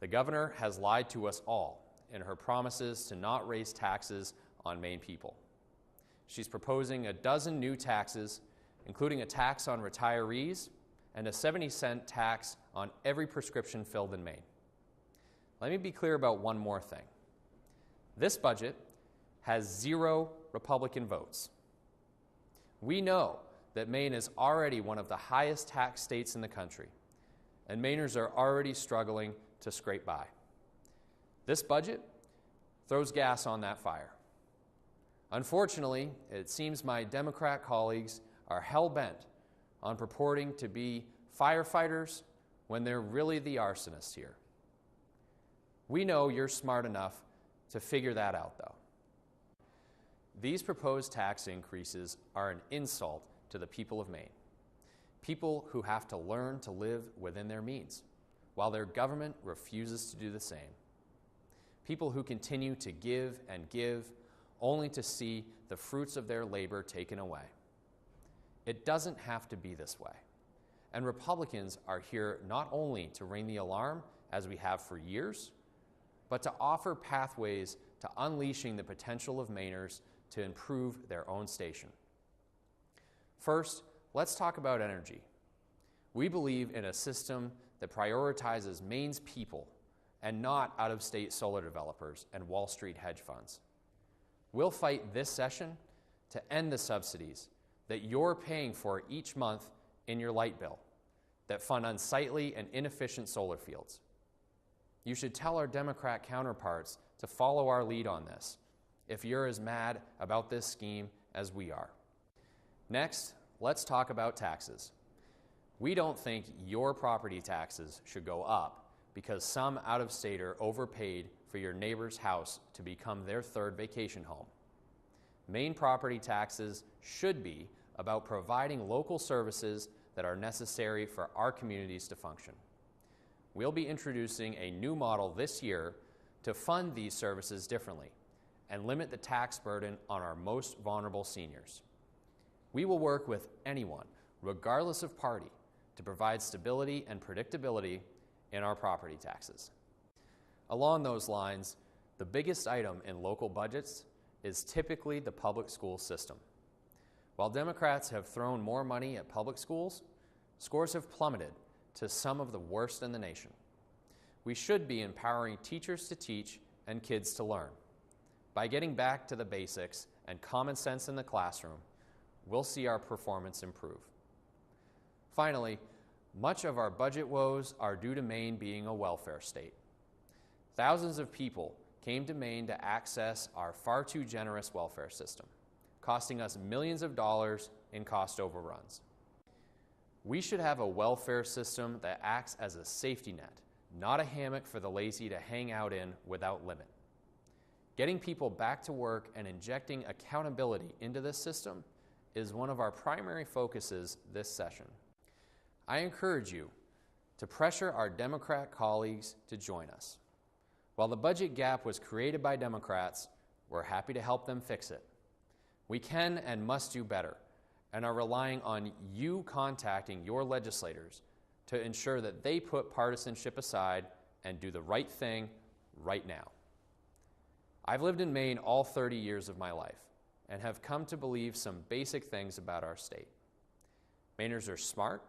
The governor has lied to us all in her promises to not raise taxes on Maine people. She's proposing a dozen new taxes, including a tax on retirees and a 70-cent tax on every prescription filled in Maine. Let me be clear about one more thing. This budget has 0 Republican votes. We know that Maine is already one of the highest tax states in the country, and Mainers are already struggling to scrape by. This budget throws gas on that fire. Unfortunately, it seems my Democrat colleagues are hell-bent on purporting to be firefighters when they're really the arsonists here. We know you're smart enough to figure that out, though. These proposed tax increases are an insult to the people of Maine, people who have to learn to live within their means, while their government refuses to do the same. People who continue to give and give, only to see the fruits of their labor taken away. It doesn't have to be this way. And Republicans are here not only to ring the alarm, as we have for years, but to offer pathways to unleashing the potential of Mainers to improve their own station. First, let's talk about energy. We believe in a system that prioritizes Maine's people and not out-of-state solar developers and Wall Street hedge funds. We'll fight this session to end the subsidies that you're paying for each month in your light bill that fund unsightly and inefficient solar fields. You should tell our Democrat counterparts to follow our lead on this if you're as mad about this scheme as we are. Next, let's talk about taxes. We don't think your property taxes should go up because some out-of-stater overpaid for your neighbor's house to become their third vacation home. Maine property taxes should be about providing local services that are necessary for our communities to function. We'll be introducing a new model this year to fund these services differently and limit the tax burden on our most vulnerable seniors. We will work with anyone, regardless of party, to provide stability and predictability in our property taxes. Along those lines, the biggest item in local budgets is typically the public school system. While Democrats have thrown more money at public schools, scores have plummeted to some of the worst in the nation. We should be empowering teachers to teach and kids to learn. By getting back to the basics and common sense in the classroom, we'll see our performance improve. Finally, much of our budget woes are due to Maine being a welfare state. Thousands of people came to Maine to access our far too generous welfare system, costing us millions of dollars in cost overruns. We should have a welfare system that acts as a safety net, not a hammock for the lazy to hang out in without limit. Getting people back to work and injecting accountability into this system is one of our primary focuses this session. I encourage you to pressure our Democrat colleagues to join us. While the budget gap was created by Democrats, we're happy to help them fix it. We can and must do better, and are relying on you contacting your legislators to ensure that they put partisanship aside and do the right thing right now. I've lived in Maine all 30 years of my life and have come to believe some basic things about our state. Mainers are smart,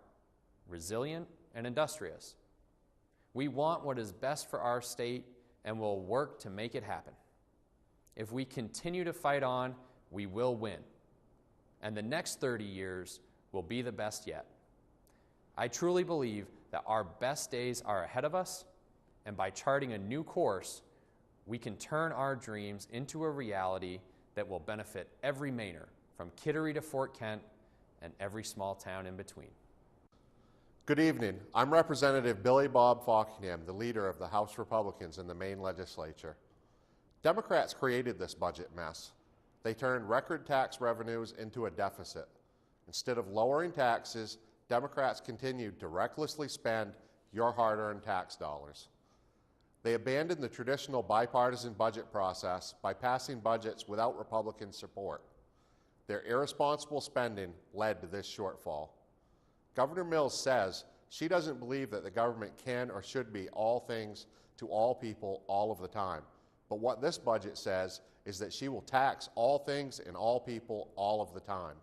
resilient, and industrious. We want what is best for our state and will work to make it happen. If we continue to fight on, we will win. And the next 30 years will be the best yet. I truly believe that our best days are ahead of us, and by charting a new course, we can turn our dreams into a reality that will benefit every Mainer, from Kittery to Fort Kent and every small town in between. Good evening. I'm Representative Billy Bob Fockingham, the leader of the House Republicans in the Maine legislature. Democrats created this budget mess. They turned record tax revenues into a deficit. Instead of lowering taxes, Democrats continued to recklessly spend your hard-earned tax dollars. They abandoned the traditional bipartisan budget process by passing budgets without Republican support. Their irresponsible spending led to this shortfall. Governor Mills says she doesn't believe that the government can or should be all things to all people all of the time. But what this budget says is that she will tax all things and all people all of the time.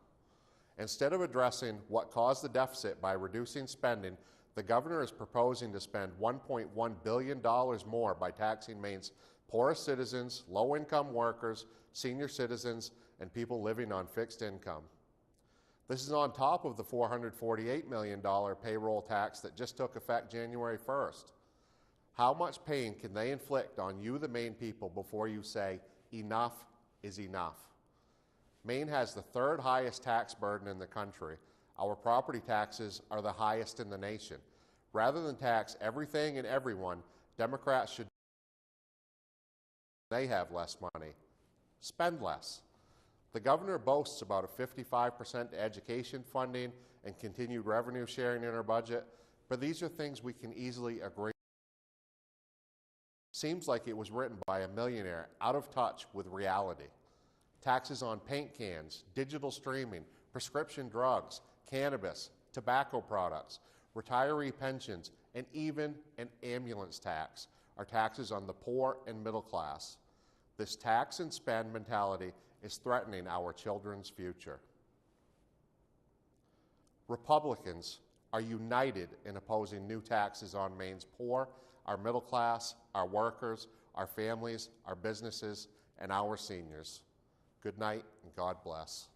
Instead of addressing what caused the deficit by reducing spending, the governor is proposing to spend $1.1 billion more by taxing Maine's poorest citizens, low-income workers, senior citizens, and people living on fixed income. This is on top of the $448 million payroll tax that just took effect January 1st. How much pain can they inflict on you, the Maine people, before you say, enough is enough? Maine has the third highest tax burden in the country. Our property taxes are the highest in the nation. Rather than tax everything and everyone, Democrats should. They have less money. Spend less. The governor boasts about a 55% education funding and continued revenue sharing in her budget, but these are things we can easily agree. Seems like it was written by a millionaire out of touch with reality. Taxes on paint cans, digital streaming, prescription drugs, cannabis, tobacco products, retiree pensions, and even an ambulance tax are taxes on the poor and middle class. This tax and spend mentality is threatening our children's future. Republicans are united in opposing new taxes on Maine's poor, our middle class, our workers, our families, our businesses, and our seniors. Good night and God bless.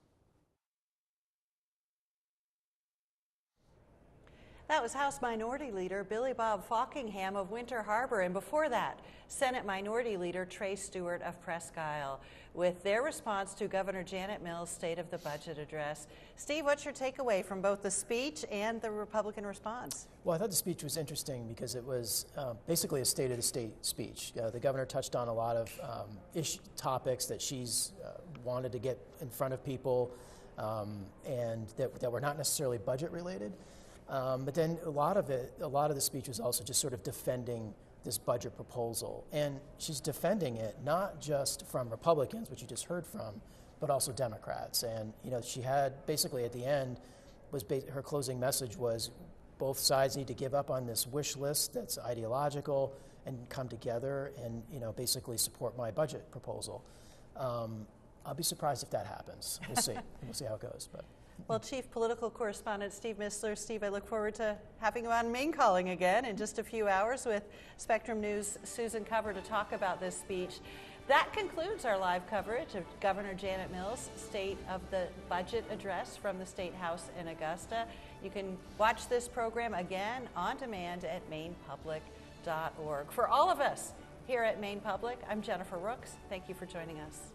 That was House Minority Leader Billy Bob Falkingham of Winter Harbor, and before that, Senate Minority Leader Trey Stewart of Presque Isle, with their response to Governor Janet Mills' State of the Budget address. Steve, what's your takeaway from both the speech and the Republican response? Well, I thought the speech was interesting because it was basically a State of the State speech. The governor touched on a lot of topics that she's wanted to get in front of people and that were not necessarily budget related. But then a lot of the speech was also just sort of defending this budget proposal. And she's defending it not just from Republicans, which you just heard from, but also Democrats. And, you know, she had basically at the end, her closing message was both sides need to give up on this wish list that's ideological and come together and, you know, basically support my budget proposal. I'll be surprised if that happens. We'll see. We'll see how it goes. But. Well, Chief Political Correspondent Steve Missler. Steve, I look forward to having you on Maine Calling again in just a few hours with Spectrum News' Susan Cover to talk about this speech. That concludes our live coverage of Governor Janet Mills' State of the Budget address from the State House in Augusta. You can watch this program again on demand at mainepublic.org. For all of us here at Maine Public, I'm Jennifer Rooks. Thank you for joining us.